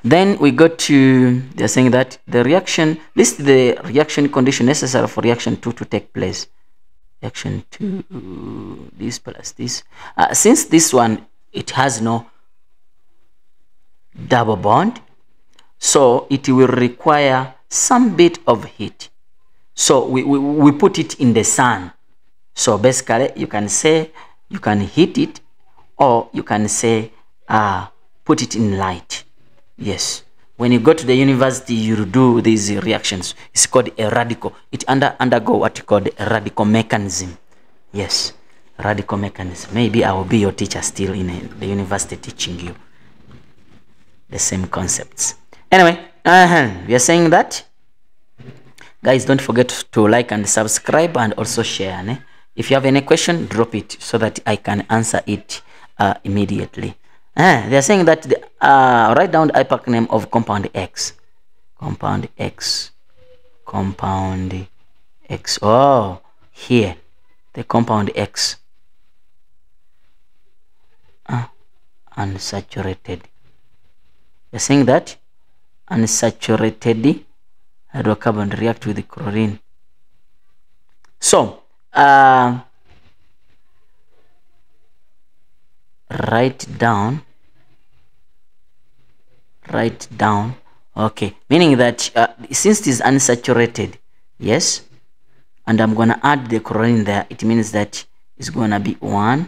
Then we go to, they're saying that the reaction, this is the reaction condition necessary for reaction 2 to take place. Reaction 2, this plus this. Since this one, it has no double bond, so it will require some bit of heat. So we put it in the sun. So basically, you can say, you can heat it, or you can say, put it in light. Yes. When you go to the university, you do these reactions. It's called a radical. It undergo what you call a radical mechanism. Yes, radical mechanism. Maybe I will be your teacher still in the university teaching you the same concepts. Anyway, we are saying that, guys, don't forget to like and subscribe and also share. If you have any question, drop it so that I can answer it immediately. They are saying that write down the IPAC name of compound X. Compound X. Compound X. Oh, here. The compound X. Unsaturated. They're saying that unsaturated hydrocarbon react with the chlorine. So, write down Okay, meaning that since it is unsaturated, yes, and I'm gonna add the chlorine there, it means that it's gonna be 1,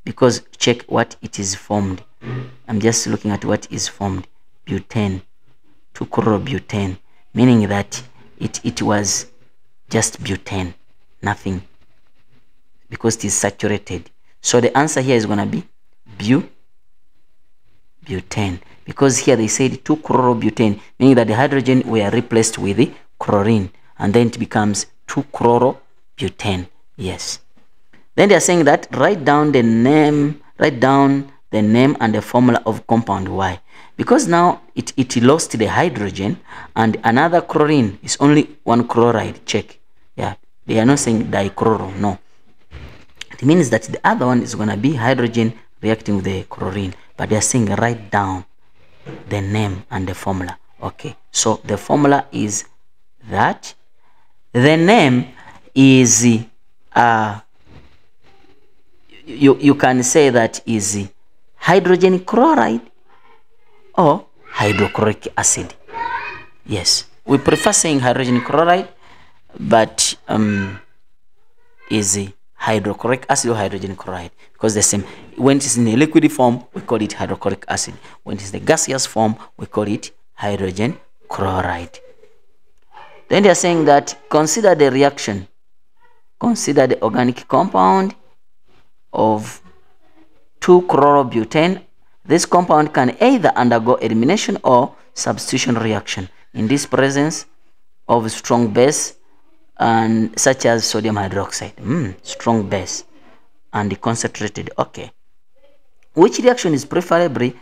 because check what it is formed. I'm just looking at what is formed. Butane, 2-chlorobutane, meaning that it was just butane, nothing, because it is saturated. So the answer here is gonna be butane, because here they said 2-chlorobutane, meaning that the hydrogen were replaced with the chlorine, and then it becomes 2-chlorobutane. Yes. Then they are saying that write down the name and the formula of compound Y, because now it lost the hydrogen and another chlorine is only one chloride. Check. Yeah, they are not saying dichloro, no. It means that the other one is going to be hydrogen reacting with the chlorine, but they are saying write down the name and the formula. Okay, so the formula is that the name is you can say that is hydrogen chloride or hydrochloric acid. Yes, we prefer saying hydrogen chloride, but is hydrochloric acid or hydrogen chloride, because the same. When it is in a liquid form, we call it hydrochloric acid. When it is the gaseous form, we call it hydrogen chloride. Then they are saying that consider the reaction. Consider the organic compound of 2-chlorobutane. This compound can either undergo elimination or substitution reaction in this presence of strong base, and such as sodium hydroxide. Strong base and concentrated. Okay, which reaction is preferably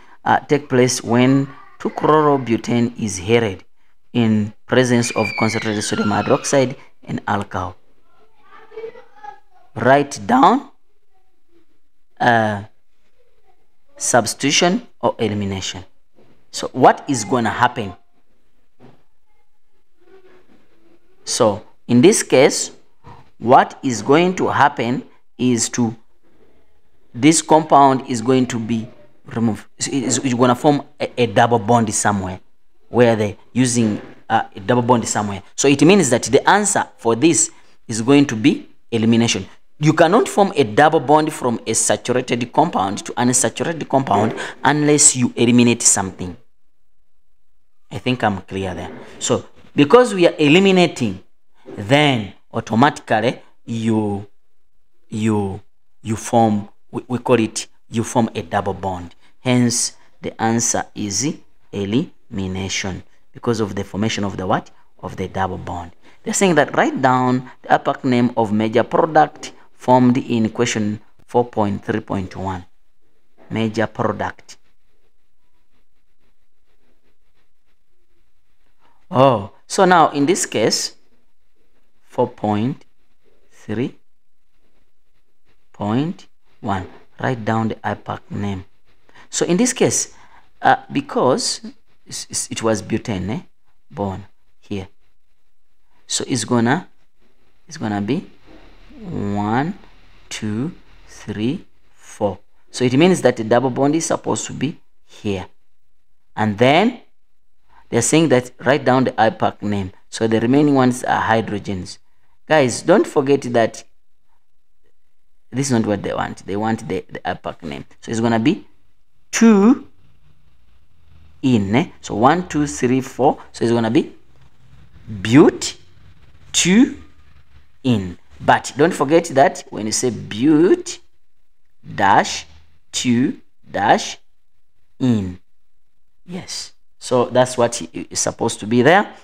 take place when 2-chlorobutane is heated in presence of concentrated sodium hydroxide and alcohol? Write down substitution or elimination. So what is going to happen? So in this case, what is going to happen is this compound is going to be removed. It's going to form a double bond somewhere, where they're using a double bond somewhere. So it means that the answer for this is going to be elimination. You cannot form a double bond from a saturated compound to an unsaturated compound unless you eliminate something. I think I'm clear there. So because we are eliminating, then automatically you form, we call it, you form a double bond. Hence the answer is elimination, because of the formation of the what? Of the double bond. They're saying that write down the APAC name of major product formed in question 4.3.1. Major product. Oh, so now in this case, 4.3.1, write down the APAC name. So in this case, because it was butane born here, so it's gonna be 1, 2, 3, 4. So it means that the double bond is supposed to be here, and then they're saying that write down the APAC name. So the remaining ones are hydrogens. Guys, don't forget that this is not what they want. They want the APAC name. So it's gonna be 2 in. So 1, 2, 3, 4. So it's gonna be but 2 in. But don't forget that when you say but dash 2 dash in. Yes. So that's what is supposed to be there.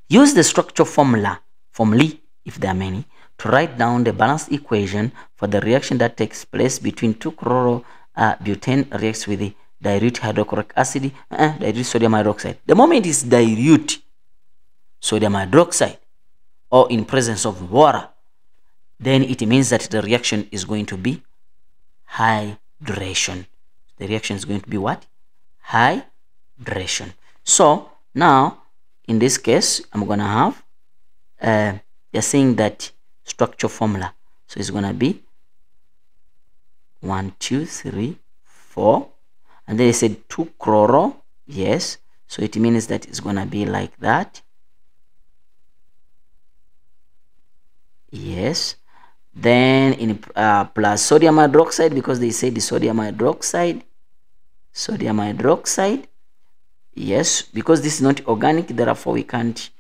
Use the structure formulae, if there are many, to write down the balanced equation for the reaction that takes place between 2-chlorobutane reacts with the dilute hydrochloric acid, dilute sodium hydroxide. The moment it's dilute sodium hydroxide or in presence of water, then it means that the reaction is going to be hydration. The reaction is going to be what? Hydration. So now in this case, I'm gonna have they're saying that structure formula. So it's gonna be 1, 2, 3, 4, and then they said 2-chloro Yes, so it means that it's gonna be like that. Yes, then in plus sodium hydroxide, because they say the sodium hydroxide. Yes, because this is not organic, therefore we can't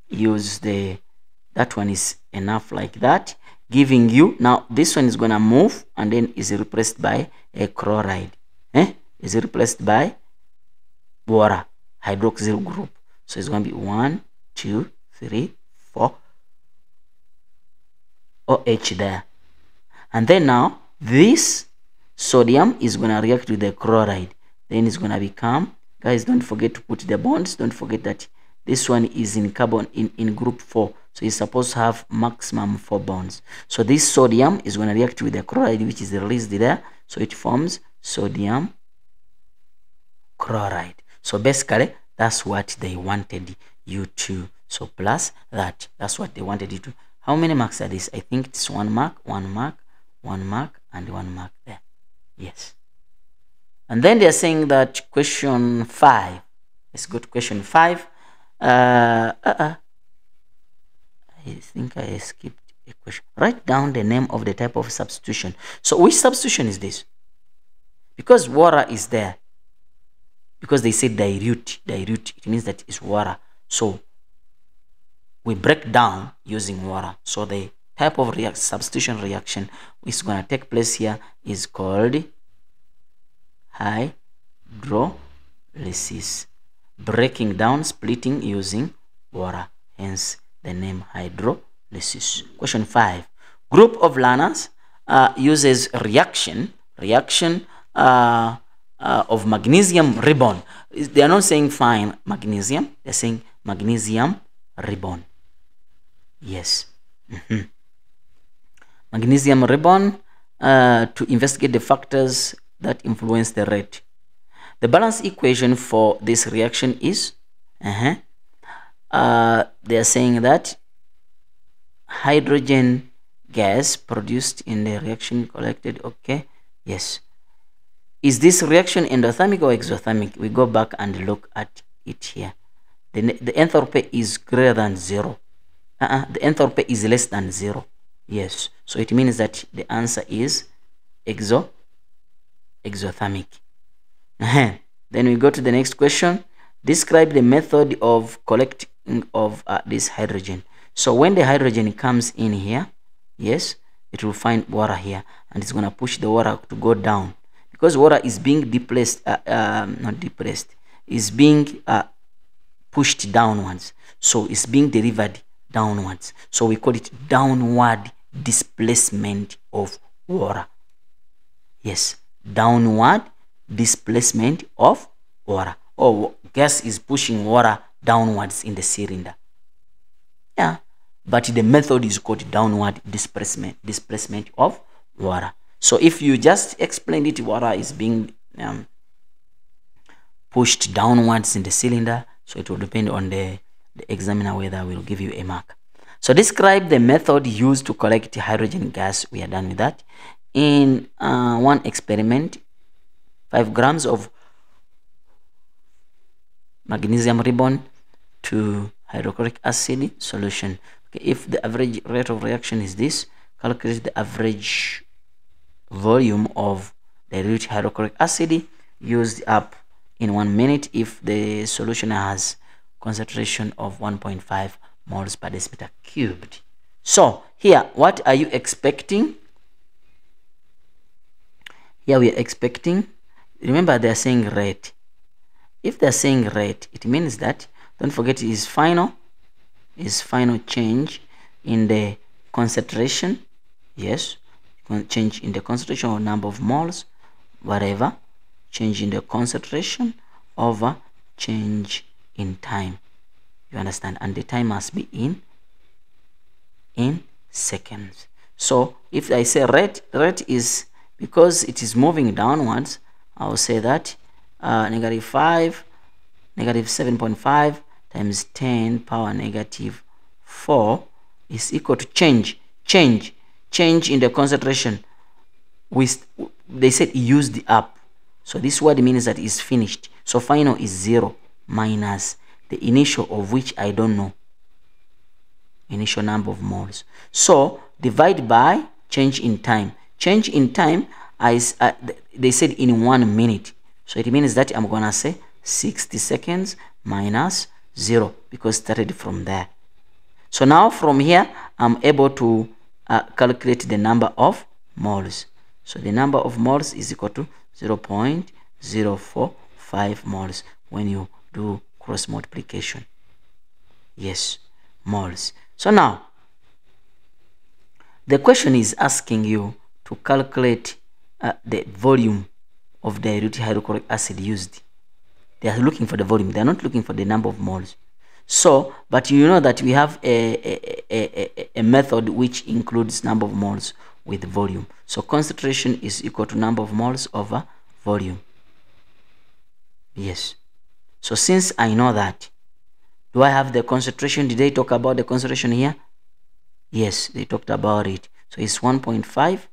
use that one. Is enough like that, giving you, now this one is gonna move and then is replaced by a chloride, is replaced by water hydroxyl group. So it's gonna be 1 2 3 4 OH there. And then now this sodium is going to react with the chloride. Then it's going to become, guys, don't forget to put the bonds. Don't forget that this one is in carbon in group 4. So it's supposed to have maximum 4 bonds. So this sodium is going to react with the chloride, which is released there. So it forms sodium chloride. So basically, that's what they wanted you to. So plus that, that's what they wanted you to. How many marks are this? I think it's 1 mark, 1 mark, 1 mark, and 1 mark there. Yes. And then they're saying that question 5. Let's go to question 5. I think I skipped a question. Write down the name of the type of substitution. So which substitution is this? Because water is there. Because they say dilute, it means that it's water. So we break down using water. So the type of substitution reaction which is going to take place here is called hydrolysis. Breaking down, splitting using water. Hence the name hydrolysis. Question 5. Group of learners uses reaction of magnesium ribbon. They are not saying fine magnesium. They are saying magnesium ribbon. Yes. Magnesium ribbon to investigate the factors that influence the rate. The balance equation for this reaction is they are saying that hydrogen gas produced in the reaction collected. Okay, yes. Is this reaction endothermic or exothermic? We go back and look at it here. The enthalpy is greater than 0. The enthalpy is less than 0. Yes, so it means that the answer is exothermic. Then we go to the next question. Describe the method of collecting of this hydrogen. So when the hydrogen comes in here, yes, it will find water here and it's going to push the water to go down because water is being is being pushed downwards. So it's being delivered downwards. So we call it downward displacement of water. Yes, downward displacement of water. Oh, gas is pushing water downwards in the cylinder. Yeah, but the method is called downward displacement of water. So if you just explain it, water is being pushed downwards in the cylinder. So it will depend on the examiner whether will give you a mark. So describe the method used to collect hydrogen gas. We are done with that. In one experiment, 5 grams of magnesium ribbon to hydrochloric acid solution. Okay, if the average rate of reaction is this, calculate the average volume of dilute hydrochloric acid used up in 1 minute if the solution has concentration of 1.5 moles per decimeter cubed. So here, what are you expecting? Here we are expecting, remember they are saying rate. If they are saying rate, it means that, don't forget, is final change in the concentration. Yes, change in the concentration or number of moles, whatever, change in the concentration over change in time. You understand? And the time must be in seconds. So if I say rate is because it is moving downwards, I will say that negative 7.5 times 10 power negative 4 is equal to change in the concentration. They said use the up. So this word means that it's finished. So final is 0 minus the initial, of which I don't know, initial number of moles. So divide by change in time. Change in time, they said in 1 minute. So it means that I'm gonna say 60 seconds minus 0 because it started from there. So now from here, I'm able to calculate the number of moles. So the number of moles is equal to 0.045 moles when you do cross multiplication. Yes, moles. So now, the question is asking you to calculate the volume of diluted hydrochloric acid used. They are looking for the volume. They are not looking for the number of moles. So, but you know that we have a method which includes number of moles with volume. So concentration is equal to number of moles over volume. Yes. So since I know that, do I have the concentration? Did they talk about the concentration here? Yes, they talked about it. So it's 1.5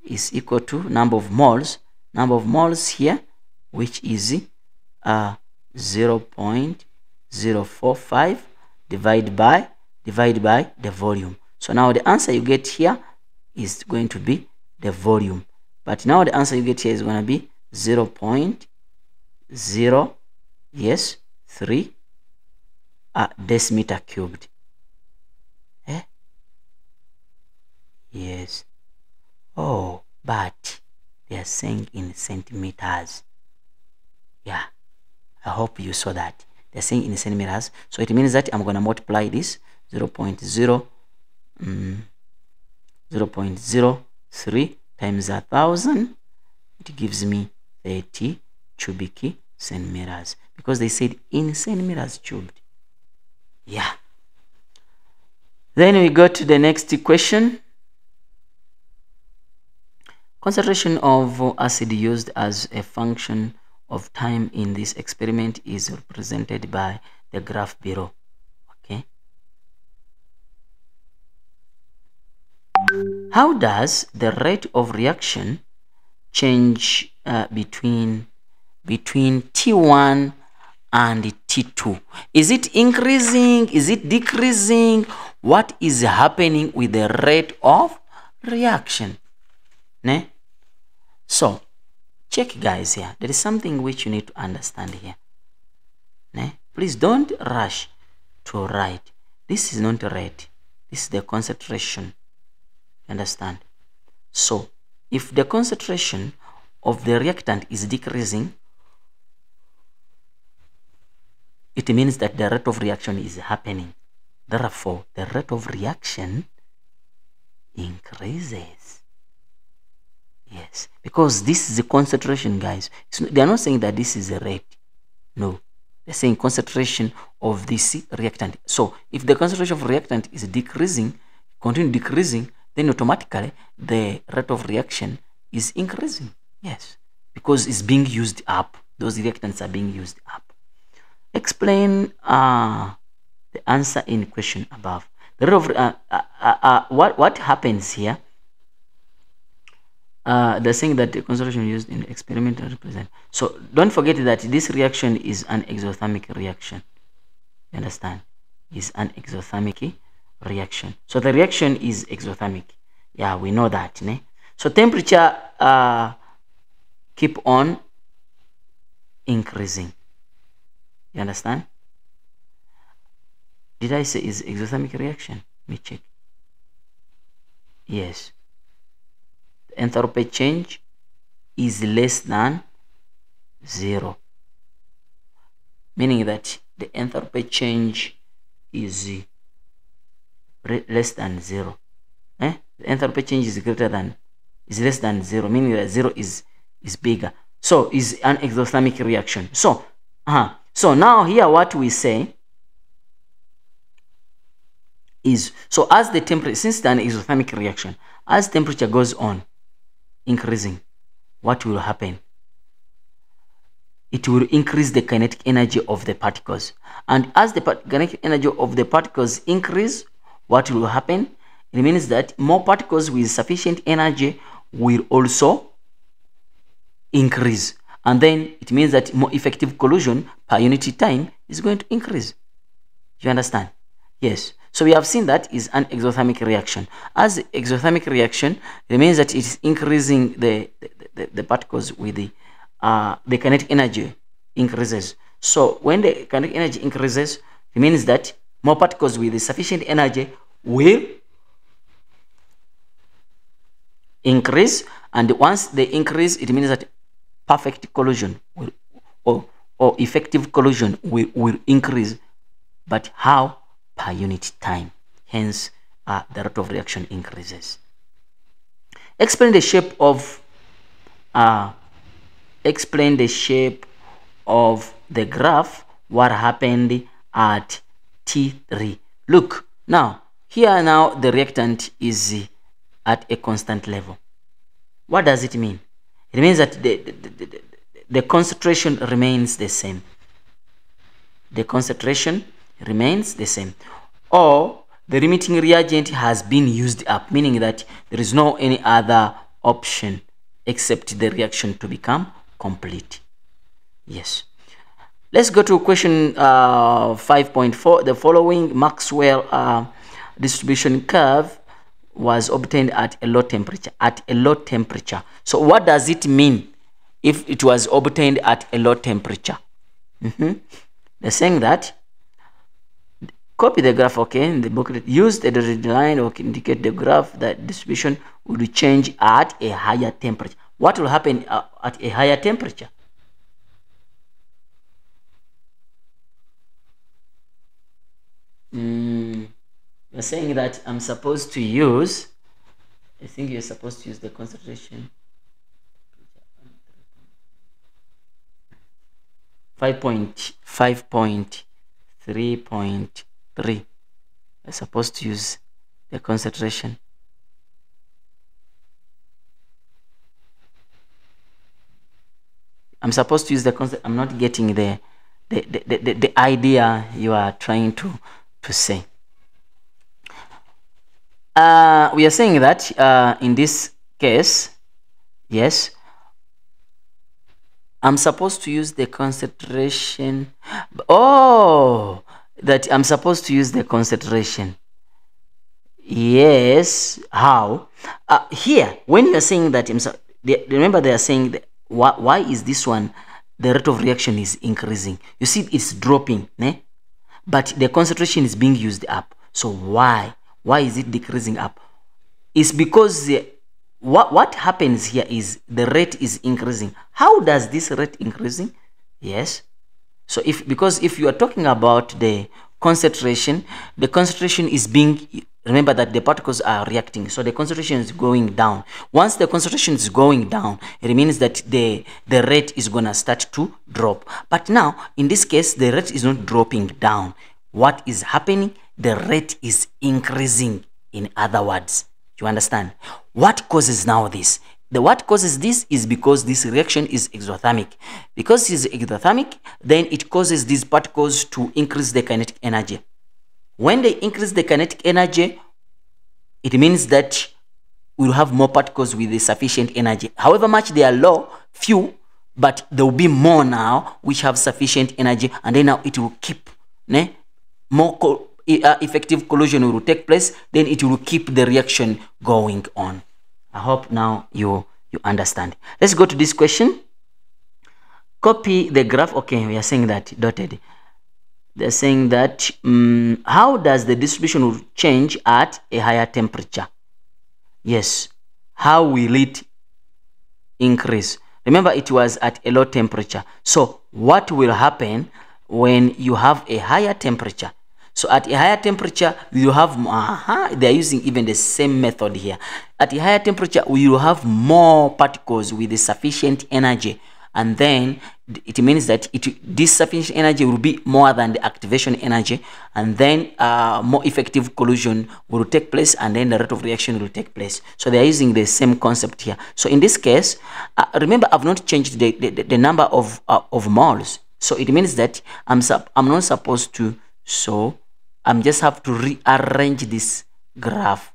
is equal to number of moles. Number of moles here, which is 0.045 divided by the volume. So now the answer you get here is going to be the volume. But now the answer you get here is going to be 0.0, yes, 3 decimeter cubed. Eh? Yes. Oh, but they are saying in centimeters. Yeah, I hope you saw that. They're saying in centimeters. So it means that I'm going to multiply this 0.03 times 1,000. It gives me 30 cubic centimeters because they said in centimeters cubed. Yeah. Then we go to the next question. Concentration of acid used as a function of time in this experiment is represented by the graph below. Okay. How does the rate of reaction change between T1 and T2? Is it increasing? Is it decreasing? What is happening with the rate of reaction? Ne? So, check guys here. There is something which you need to understand here. Ne? Please don't rush to write. This is not rate. This is the concentration. Understand? So, if the concentration of the reactant is decreasing, it means that the rate of reaction is happening. Therefore, the rate of reaction increases. Yes, because this is the concentration, guys. They are not saying that this is a rate. No, they're saying concentration of this reactant. So, if the concentration of reactant is decreasing, continue decreasing, then automatically the rate of reaction is increasing. Yes, because it's being used up. Those reactants are being used up. Explain the answer in question above. The rate of what happens here? They're saying that the concentration used in the experiment represent. So don't forget that this reaction is an exothermic reaction. You understand? Is an exothermic reaction. So the reaction is exothermic. Yeah, we know that. Ne? So temperature keep on increasing. You understand? Did I say is exothermic reaction? Let me check. Yes. The enthalpy change is less than 0. Meaning that the enthalpy change is less than 0. The enthalpy change is less than 0, meaning that 0 is bigger. So is an exothermic reaction. So now here what we say is, so as the temperature, since it's an exothermic reaction, as temperature goes on increasing, what will happen? It will increase the kinetic energy of the particles. And as the kinetic energy of the particles increase, what will happen? It means that more particles with sufficient energy will also increase. and then it means that more effective collision per unit time is going to increase. You understand? Yes. So we have seen that is an exothermic reaction. As exothermic reaction, it means that it is increasing the particles with the kinetic energy increases. So when the kinetic energy increases, it means that more particles with sufficient energy will increase, and once they increase, it means that perfect collision will, or effective collision will increase. But how? Per unit time. Hence, the rate of reaction increases. Explain the shape of the graph. What happened at T3? Look, now here now the reactant is at a constant level. What does it mean? It means that the concentration remains the same. The concentration remains the same, or the limiting reagent has been used up, meaning that there is no any other option except the reaction to become complete. Yes. Let's go to question 5.4. The following Maxwell distribution curve was obtained at a low temperature. At a low temperature. So what does it mean if it was obtained at a low temperature? They're saying that, copy the graph, okay, in the booklet. Use the dotted line or indicate the graph that distribution will change at a higher temperature. What will happen at a higher temperature? You're saying that I'm supposed to use, I think you're supposed to use the concentration 5.3.3. I'm supposed to use the concentration. I'm supposed to use the concept. I'm not getting the idea you are trying to say. We are saying that in this case, yes, I'm supposed to use the concentration. Oh, that I'm supposed to use the concentration. Yes. How? Here, when you're saying that, remember they are saying that, why is this one, the rate of reaction is increasing? You see, it's dropping, né? But the concentration is being used up. So why? Why is it decreasing up? It's because what happens here is the rate is increasing. How does this rate increasing? Yes. So because if you are talking about the concentration is being, remember that the particles are reacting, so the concentration is going down. Once the concentration is going down, it means that the rate is gonna start to drop. But now in this case, the rate is not dropping down. What is happening? The rate is increasing. In other words, you understand? What causes now this? What causes this is because this reaction is exothermic. Because it's exothermic, then it causes these particles to increase the kinetic energy. When they increase the kinetic energy, it means that we'll have more particles with the sufficient energy. However much they are low, few, but there will be more now which have sufficient energy, and then now it will keep, né? More effective collision will take place, then it will keep the reaction going on. I hope now you understand. Let's go to this question. Copy the graph. Okay, we are saying that dotted. They're saying that how does the distribution change at a higher temperature? Yes. How will it increase? Remember, it was at a low temperature. So what will happen when you have a higher temperature? So at a higher temperature, you have, they are using even the same method here. At a higher temperature, we will have more particles with the sufficient energy. And then it means that this sufficient energy will be more than the activation energy. And then more effective collision will take place, and then the rate of reaction will take place. So they are using the same concept here. So in this case, remember, I've not changed the number of moles. So it means that I'm not supposed to, so I'm just have to rearrange this graph.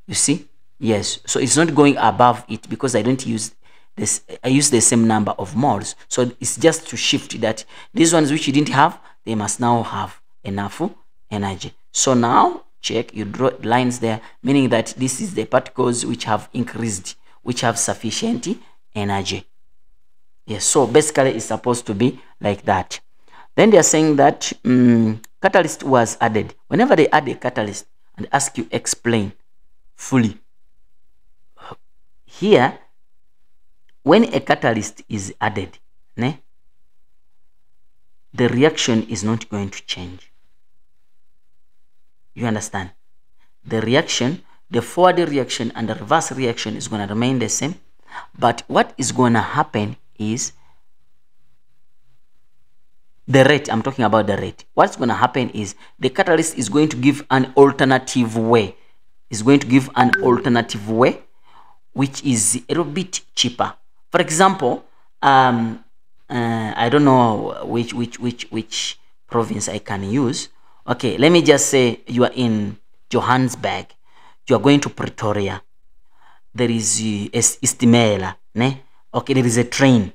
You see? Yes. So it's not going above it because I don't use this, I use the same number of moles. So it's just to shift that these ones which you didn't have, they must now have enough energy. So now check, you draw lines there, meaning that this is the particles which have increased, which have sufficient energy. Yes, so basically it's supposed to be like that. Then they are saying that catalyst was added. Whenever they add a catalyst and ask you explain fully, here when a catalyst is added, the reaction is not going to change. You understand? The reaction, the forward reaction and the reverse reaction is going to remain the same. But what is going to happen is the rate. I'm talking about the rate. What's going to happen is the catalyst is going to give an alternative way. It's going to give an alternative way which is a little bit cheaper. For example, I don't know which province I can use. Okay, let me just say you are in Johannesburg. You are going to Pretoria. There is Istimela, ne? Okay, there is a train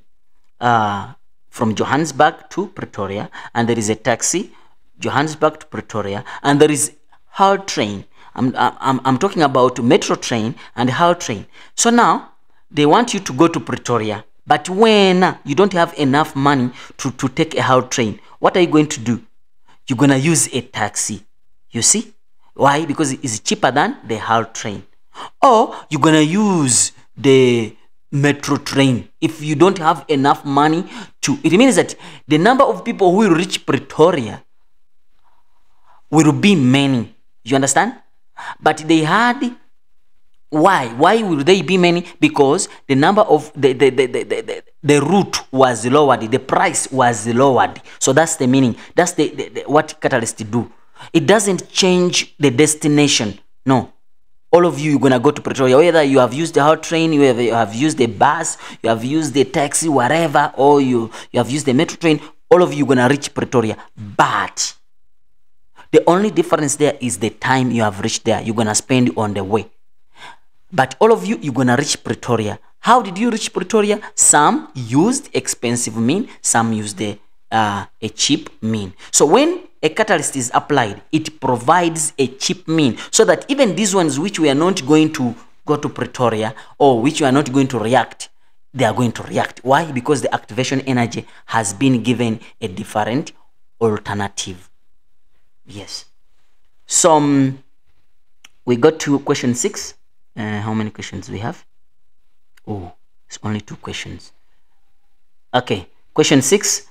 from Johannesburg to Pretoria, and there is a taxi Johannesburg to Pretoria, and there is Hull train. I'm talking about metro train and Hull train. So now they want you to go to Pretoria, but when you don't have enough money to take a Hull train, what are you going to do? You're gonna use a taxi. You see why? Because it's cheaper than the Hull train. Or you're gonna use the metro train. If you don't have enough money to, it means that the number of people who will reach Pretoria will be many. You understand? But they had, why will they be many? Because the number of the route was lowered, the price was lowered. So that's the meaning. That's the what catalysts do. It doesn't change the destination. No. All of you, you're gonna go to Pretoria, whether you have used the Hull train, you have used the bus, you have used the taxi, whatever, or you have used the metro train. All of you gonna reach Pretoria. But the only difference there is the time you have reached there. You're gonna spend on the way. But all of you, you're gonna reach Pretoria. How did you reach Pretoria? Some used expensive mean, some used a cheap mean. So when a catalyst is applied, it provides a cheap mean, so that even these ones which we are not going to go to Pretoria or which we are not going to react, they are going to react. Why? Because the activation energy has been given a different alternative. Yes. So we got to question 6. How many questions we have? Oh, it's only 2 questions. Okay, question 6.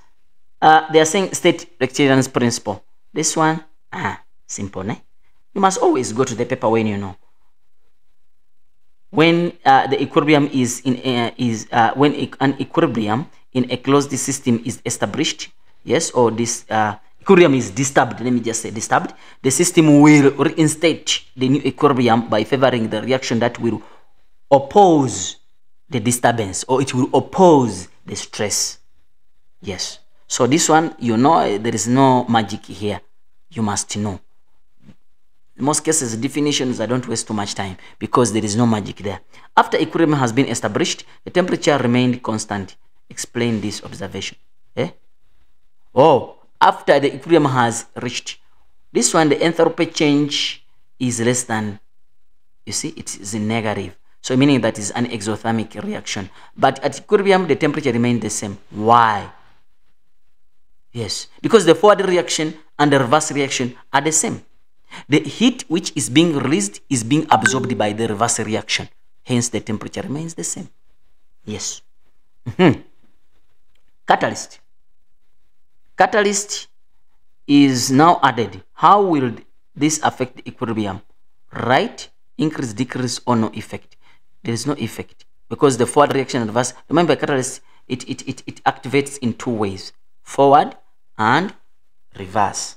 They are saying state rectilinear's principle. This one, simple, ne? You must always go to the paper when you know. When the equilibrium is in when an equilibrium in a closed system is established, yes, or this equilibrium is disturbed. Let me just say disturbed. The system will reinstate the new equilibrium by favoring the reaction that will oppose the disturbance, or it will oppose the stress. Yes. So this one, you know, there is no magic here. You must know. In most cases, definitions, I don't waste too much time because there is no magic there. After equilibrium has been established, the temperature remained constant. Explain this observation. Oh, after the equilibrium has reached, this one, the enthalpy change is less than, you see, it is negative. So meaning that is an exothermic reaction. But at equilibrium, the temperature remains the same. Why? Yes, because the forward reaction and the reverse reaction are the same. The heat which is being released is being absorbed by the reverse reaction. Hence, the temperature remains the same. Yes. Catalyst. Catalyst is now added. How will this affect the equilibrium? Right? Increase, decrease, or no effect? There is no effect because the forward reaction and reverse. Remember, catalyst, it activates in 2 ways. Forward and reverse.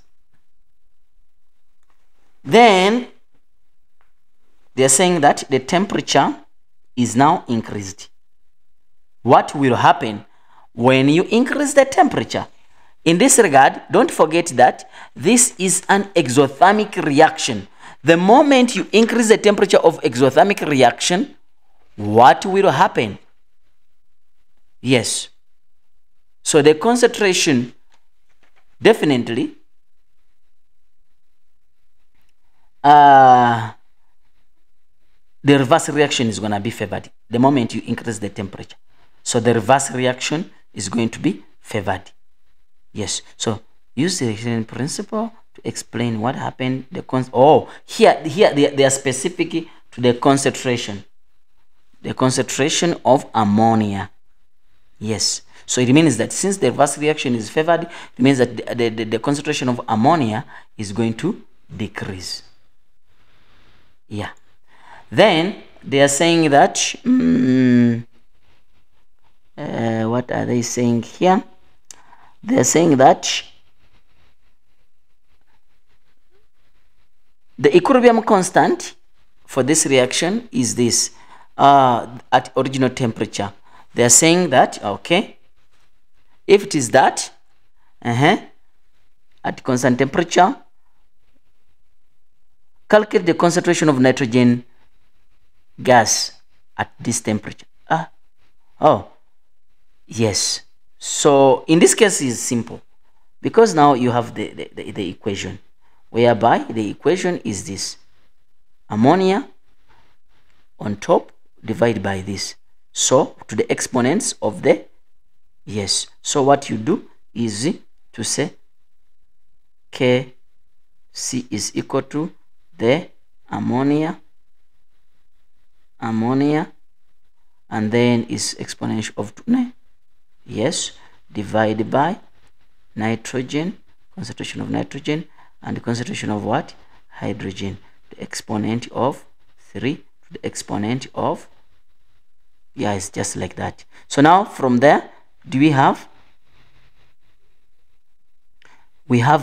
Then they are saying that the temperature is now increased. What will happen when you increase the temperature? In this regard, don't forget that this is an exothermic reaction. The moment you increase the temperature of exothermic reaction, what will happen? Yes. So the concentration, definitely, the reverse reaction is going to be favored the moment you increase the temperature. So the reverse reaction is going to be favored. Yes. So use the reaction principle to explain what happened. Here they are specific to the concentration. The concentration of ammonia. Yes. So it means that since the reverse reaction is favored, it means that the concentration of ammonia is going to decrease. Yeah. Then they are saying that, what are they saying here? They are saying that the equilibrium constant for this reaction is this, at original temperature. They are saying that, okay, if it is that, at constant temperature, calculate the concentration of nitrogen gas at this temperature. Yes. So in this case is simple, because now you have the equation, whereby the equation is this: ammonia on top divided by this, so to the exponents of the, yes. So what you do is to say Kc is equal to the ammonia, and then is exponential of 2, yes, divided by nitrogen, concentration of nitrogen, and the concentration of what? Hydrogen, the exponent of 3 to the exponent of, yeah, it's just like that. So now from there, do we have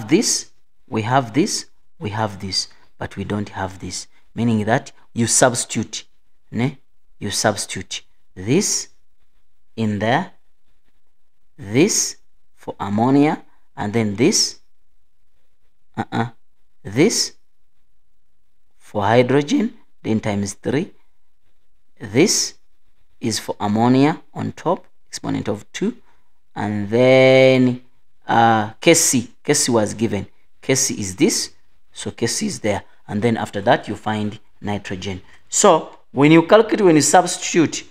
this, we have this, we have this, but we don't have this, meaning that you substitute, you substitute this in there, this for ammonia, and then this this for hydrogen, then times 3. This is for ammonia on top, exponent of 2, and then Kc was given. Kc is this, so Kc is there, and then after that you find nitrogen. So when you calculate, when you substitute,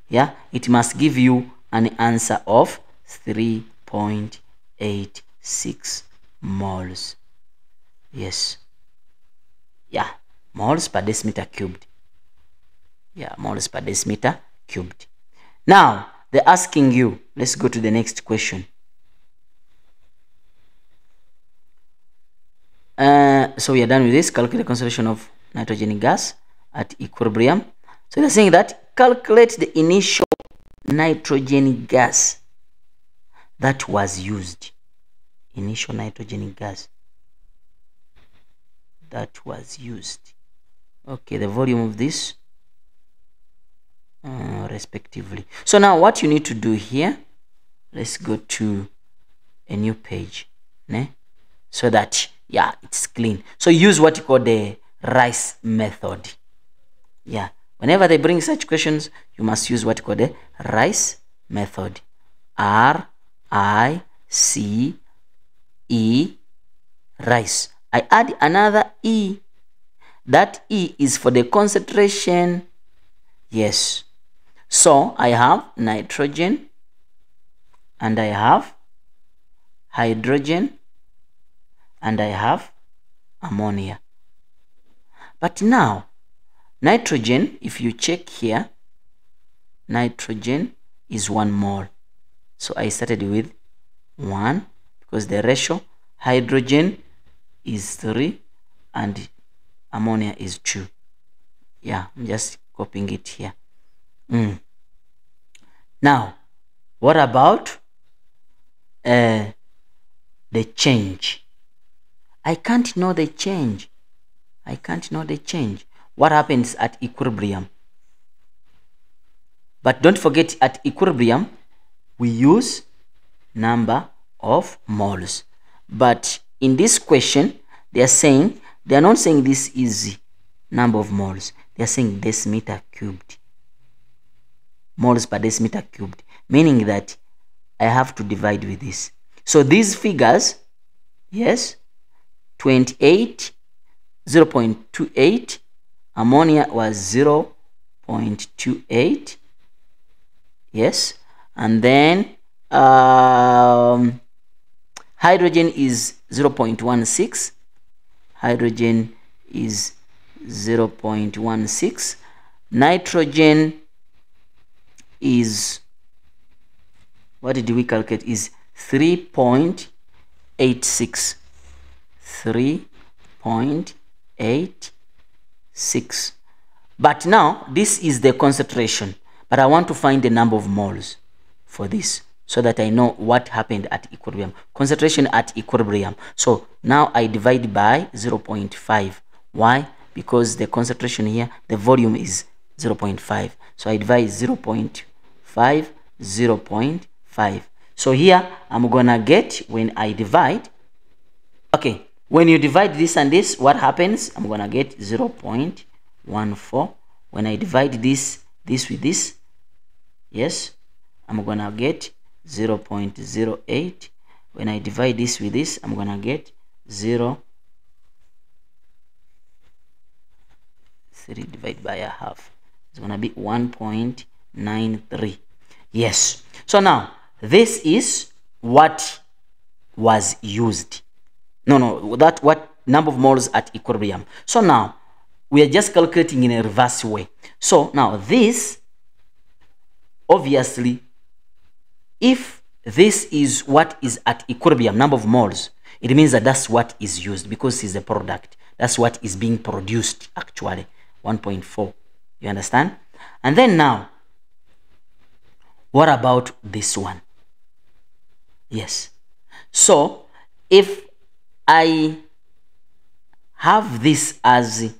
yeah, it must give you an answer of 3.86 moles. Yes. Yeah, moles per decimeter cubed. Yeah, moles per decimeter cubed. Now they're asking you, let's go to the next question. So we are done with this. Calculate the concentration of nitrogen gas at equilibrium. So they're saying that calculate the initial nitrogen gas that was used. Initial nitrogen gas that was used. Okay, the volume of this, respectively. So now what you need to do here, let's go to a new page, so that, yeah, it's clean. So use what you call the rice method. Yeah, whenever they bring such questions, you must use what you call the rice method. R-I-C-E, rice. I add another E. That E is for the concentration. Yes. So I have nitrogen, and I have hydrogen, and I have ammonia. But now nitrogen, if you check here, nitrogen is 1 mole. So I started with 1 because the ratio, hydrogen is 3 and ammonia is 2. Yeah, I'm just copying it here. Now what about the change? I can't know the change. I can't know the change. What happens at equilibrium? But don't forget, at equilibrium we use number of moles. But in this question, they are not saying this is number of moles. They are saying decimeter cubed. moles per decimeter cubed, meaning that I have to divide with this. So these figures, yes, 28, 0.28, ammonia was 0.28, yes, and then hydrogen is 0.16, hydrogen is 0.16, nitrogen is, what did we calculate, is 3.86, 3.86. But now this is the concentration, but I want to find the number of moles for this so that I know what happened at equilibrium. Concentration at equilibrium. So now I divide by 0.5. Why? Because the concentration here, the volume is 0.5. So I divide 0.5, 0.5. So here I'm gonna get, when I divide, okay, when you divide this and this, what happens? I'm gonna get 0.14. When I divide this with this, yes, I'm gonna get 0.08. When I divide this with this, I'm gonna get 0.3 divided by a half. It's gonna be 1.93. Yes. So now this is what was used. No, that what number of moles at equilibrium. So now we are just calculating in a reverse way. So now this, obviously, if this is what is at equilibrium, number of moles, it means that that's what is used, because it's a product. That's what is being produced actually, 1.4. You understand? And then now, what about this one? Yes. So if I have this as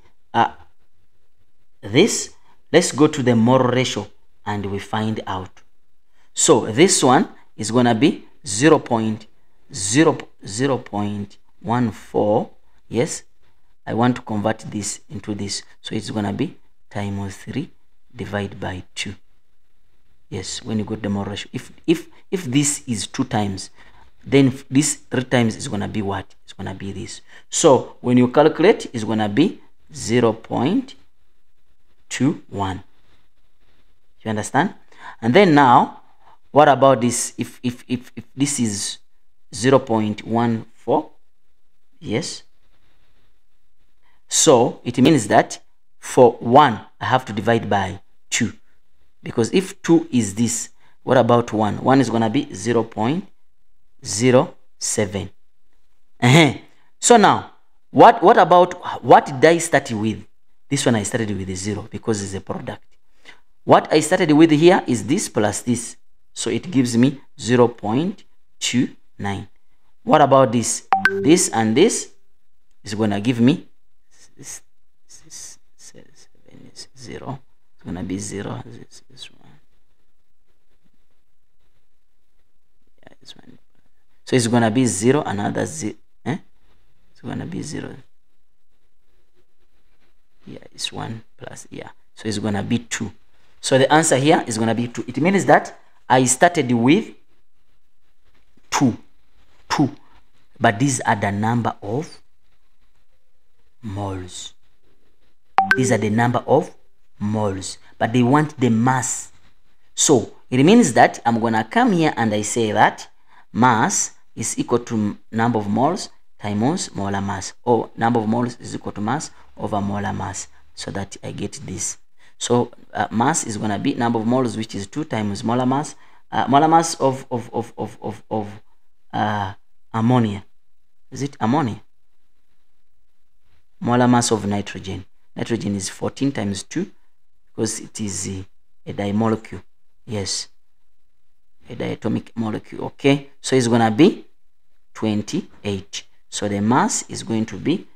this, let's go to the mole ratio and we find out. So this one is going to be 0.14. Yes, I want to convert this into this. So it's going to be times 3 divided by 2. Yes, when you got the mole ratio. If this is 2 times, then this 3 times is going to be what? It's going to be this. So when you calculate, it's going to be 0.21. You understand? And then now, what about this? If this is 0.14, yes. So it means that for 1, I have to divide by 2. Because if 2 is this, what about 1? 1 is going to be 0.07. So now, what about, what did I start with? This one I started with a 0 because it's a product. What I started with here is this plus this. So it gives me 0.29. What about this? This and this is going to give me 0. It's going to be 0. This one. Yeah, this one. So it's going to be 0, another 0. It's going to be 0. Yeah, it's 1 plus, yeah. So it's going to be 2. So the answer here is going to be 2. It means that I started with 2. But these are the number of moles. These are the number of moles. But they want the mass. So it means that I'm going to come here and I say that mass is equal to number of moles times molar mass. Or number of moles is equal to mass over molar mass. So that I get this. So mass is going to be number of moles, which is 2 times molar mass. Molar mass of ammonia. Is it ammonia? Molar mass of nitrogen. Nitrogen is 14 times 2 because it is a dimolecule. Yes. A diatomic molecule. Okay. So it's going to be 28. So the mass is going to be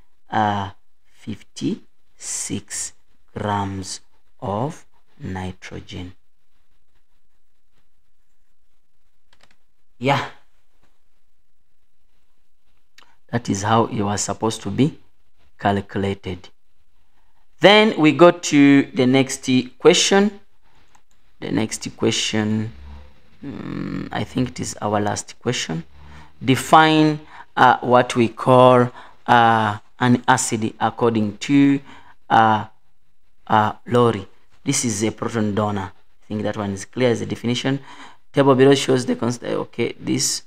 56 grams of nitrogen. Yeah. That is how it was supposed to be calculated. Then we go to the next question. The next question, I think it is our last question. Define what we call an acid according to Lori. This is a proton donor. I think that one is clear as a definition. Table below shows the constant. Okay, this.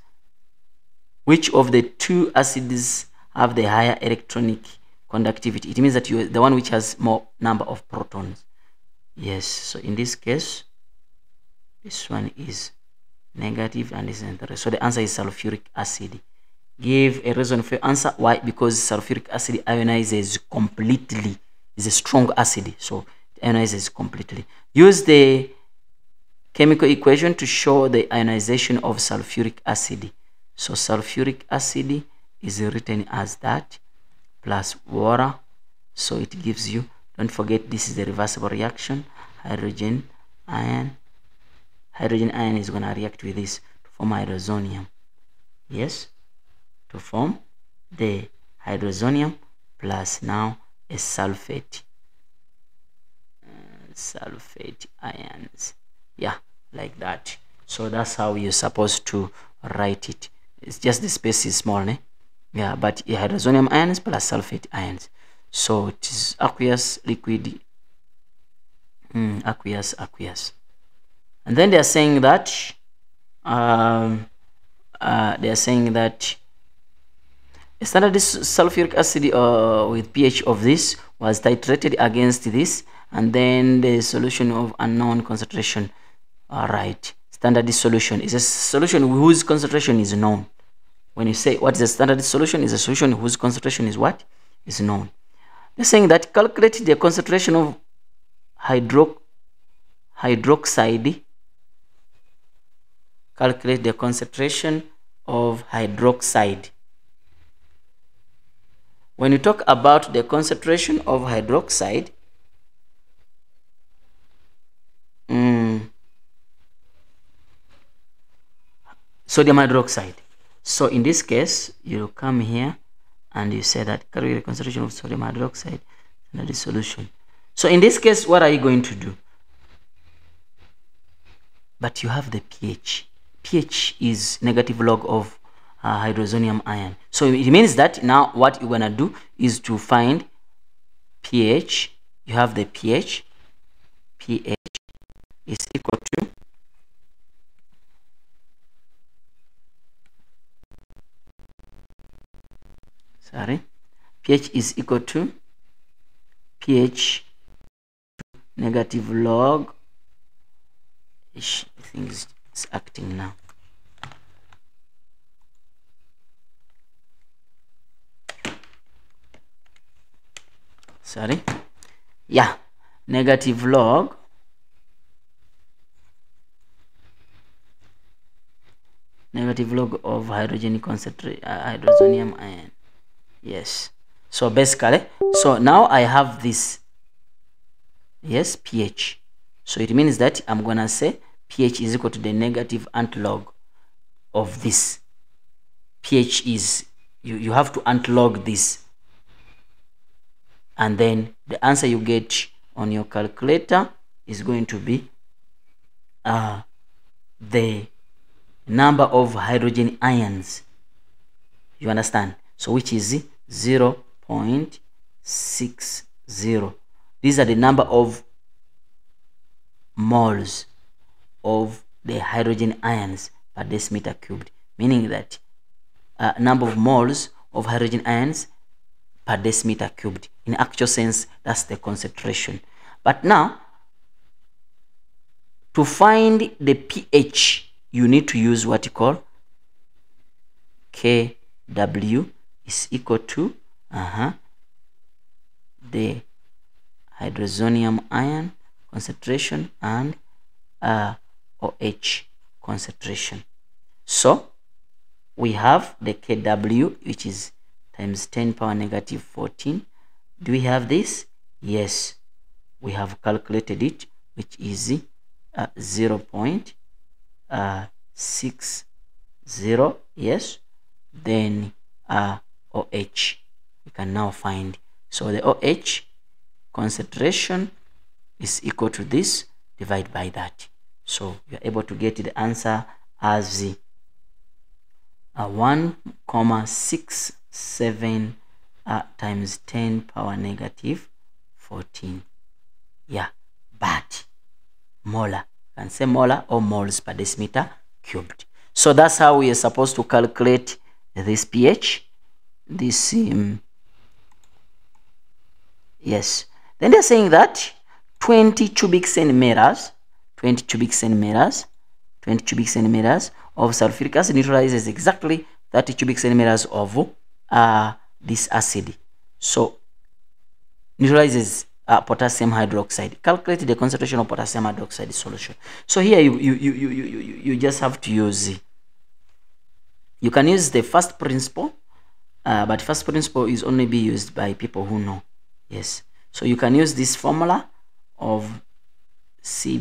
Which of the two acids have the higher electronic conductivity? It means that you the one which has more number of protons. Yes. So in this case, this one is negative and this is the rest. So the answer is sulfuric acid. Give a reason for your answer. Why? Because sulfuric acid ionizes completely. It's a strong acid, so it ionizes completely. Use the chemical equation to show the ionization of sulfuric acid. So sulfuric acid is written as that plus water. So it gives you, don't forget, this is the reversible reaction. Hydrogen ion is going to react with this to form hydrozonium. Yes, to form the hydrozonium plus now a sulfate. Sulfate ions. Yeah, like that. So that's how you're supposed to write it. It's just the space is small, eh? Yeah, but hydrozonium ions plus sulfate ions. So it is aqueous, liquid, aqueous. And then they are saying that a standard sulfuric acid with pH of this was titrated against this, and then the solution of unknown concentration. All right, standard solution is a solution whose concentration is known. When you say what is a standard solution, is a solution whose concentration is what is known. They're saying that calculate the concentration of hydroxide. Calculate the concentration of hydroxide. When you talk about the concentration of hydroxide, sodium hydroxide. So in this case, you come here and you say that calculate the concentration of sodium hydroxide in the solution. So in this case, what are you going to do? But you have the pH. pH is negative log of hydrozonium ion. So it means that now what you're going to do is to find pH. You have the pH. pH is equal to pH is equal to pH negative log. I think it's acting now. Yeah, negative log of hydrozonium ion. Yes, so basically, so now I have this, yes, pH. So it means that I'm gonna say pH is equal to the negative antilog of this. pH is, you have to antilog this, and then the answer you get on your calculator is going to be the number of hydrogen ions. You understand? So which is 0.60. These are the number of moles of the hydrogen ions per decimeter cubed, meaning that number of moles of hydrogen ions per decimeter cubed. In actual sense, that's the concentration. But now, to find the pH, you need to use what you call Kw is equal to the hydrozonium ion concentration and OH concentration. So we have the Kw, which is times 10 power negative 14. Do we have this? Yes, we have calculated it, which is 0.60. Yes, then OH we can now find. So the OH concentration is equal to this, divide by that. So you're able to get the answer as 1,67 times 10 power negative 14. Yeah, but molar, you can say molar or moles per decimeter cubed. So that's how we are supposed to calculate this pH. This yes. Then they're saying that 20 cubic centimeters, 20 cubic centimeters, 20 cubic centimeters of sulfuric acid neutralizes exactly 30 cubic centimeters of this acid. So neutralizes potassium hydroxide. Calculate the concentration of potassium hydroxide solution. So here you just have to use, you can use the first principle, but first principle is only be used by people who know. Yes. So you can use this formula of Ca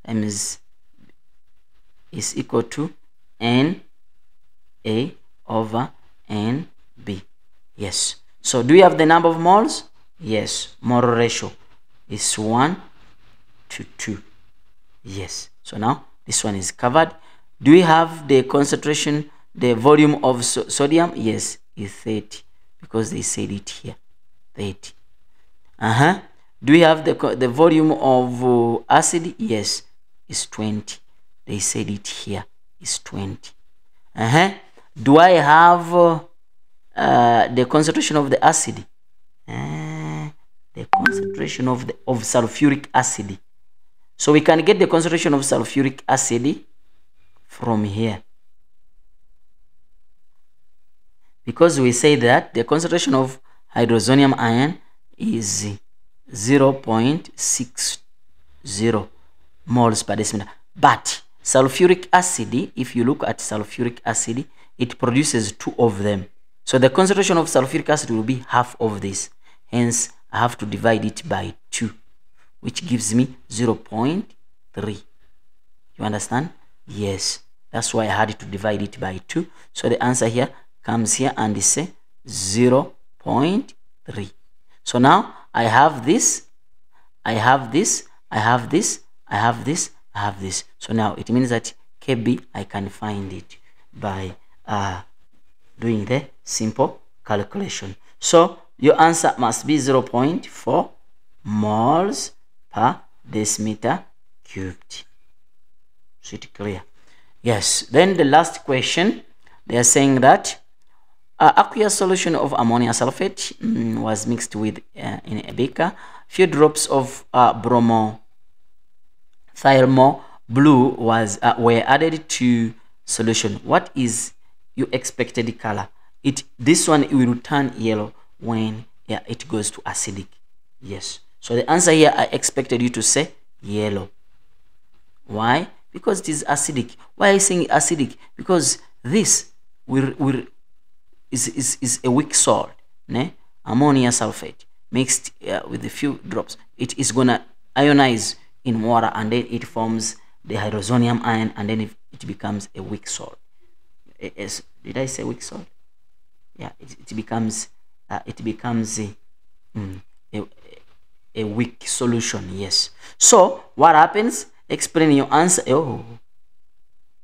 times is equal to Na over Nb. Yes. So do you have the number of moles? Yes. Mole ratio is 1 to 2. Yes. So now this one is covered. Do we have the concentration, the volume of sodium? Yes, is 30, because they said it here, 30. Do we have the volume of acid? Yes, is 20. They said it here is 20. Do I have the concentration of the acid? The concentration of sulfuric acid. So we can get the concentration of sulfuric acid from here, because we say that the concentration of hydrozonium ion is 0.60 moles per decimeter. But sulfuric acid, if you look at sulfuric acid, it produces 2 of them. So the concentration of sulfuric acid will be half of this. Hence, I have to divide it by 2, which gives me 0.3. You understand? Yes. That's why I had to divide it by 2. So the answer here comes here and is 0.3. So now I have this, I have this, I have this, I have this, I have this. So now it means that Kb, I can find it by doing the simple calculation. So your answer must be 0.4 moles per decimeter cubed. Is it clear? Yes. Then the last question, they are saying that aqueous solution of ammonia sulfate was mixed with in a beaker. Few drops of bromothiazole blue were added to solution. What is your expected color? This one will turn yellow when it goes to acidic. Yes. So the answer here, I expected you to say yellow. Why? Because it is acidic. Why are you saying acidic? Because this is a weak salt, ne? Ammonia sulfate mixed with a few drops. It is gonna ionize in water, and then it forms the hydrozonium ion, and then it becomes a weak salt. Did I say weak salt? Yeah, it becomes a weak solution. Yes. So what happens? Explain your answer.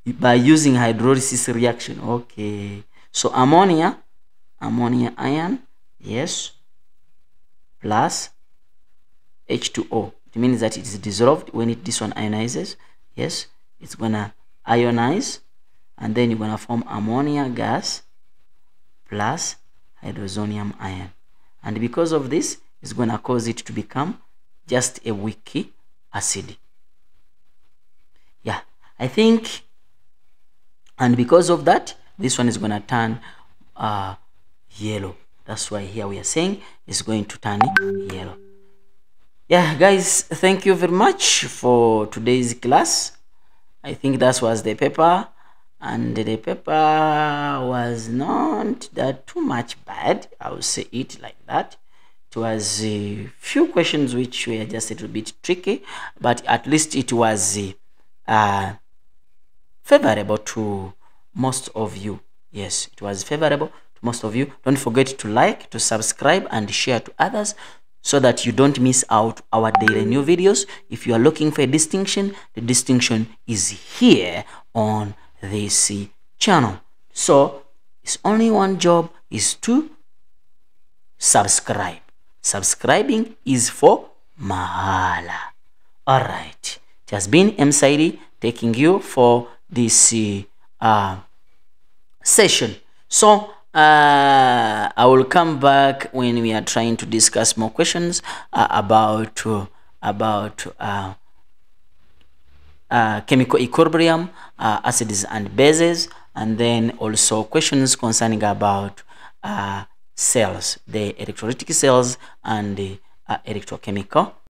By using hydrolysis reaction. Okay. So ammonia ion, yes, plus H2O. It means that it is dissolved when this one ionizes. Yes, it's gonna ionize, and then you're gonna form ammonia gas plus hydrozonium ion, and because of this, it's gonna cause it to become just a weak acid. Yeah, I think, and because of that, this one is gonna turn yellow. That's why here we are saying it's going to turn yellow. Yeah, guys, thank you very much for today's class. I think that was the paper, and the paper was not that too much bad. I would say it like that. It was a few questions which were just a little bit tricky, but at least it was favorable to most of you. Yes, it was favorable to most of you. Don't forget to like, to subscribe, and share to others so that you don't miss out our daily new videos. If you are looking for a distinction, the distinction is here on this channel. So it's only one job, is to subscribe. Subscribing is for mahala. All right, it has been M.Saidi taking you for this session. So I will come back when we are trying to discuss more questions about chemical equilibrium, acids and bases, and then also questions concerning about cells, the electrolytic cells and the electrochemical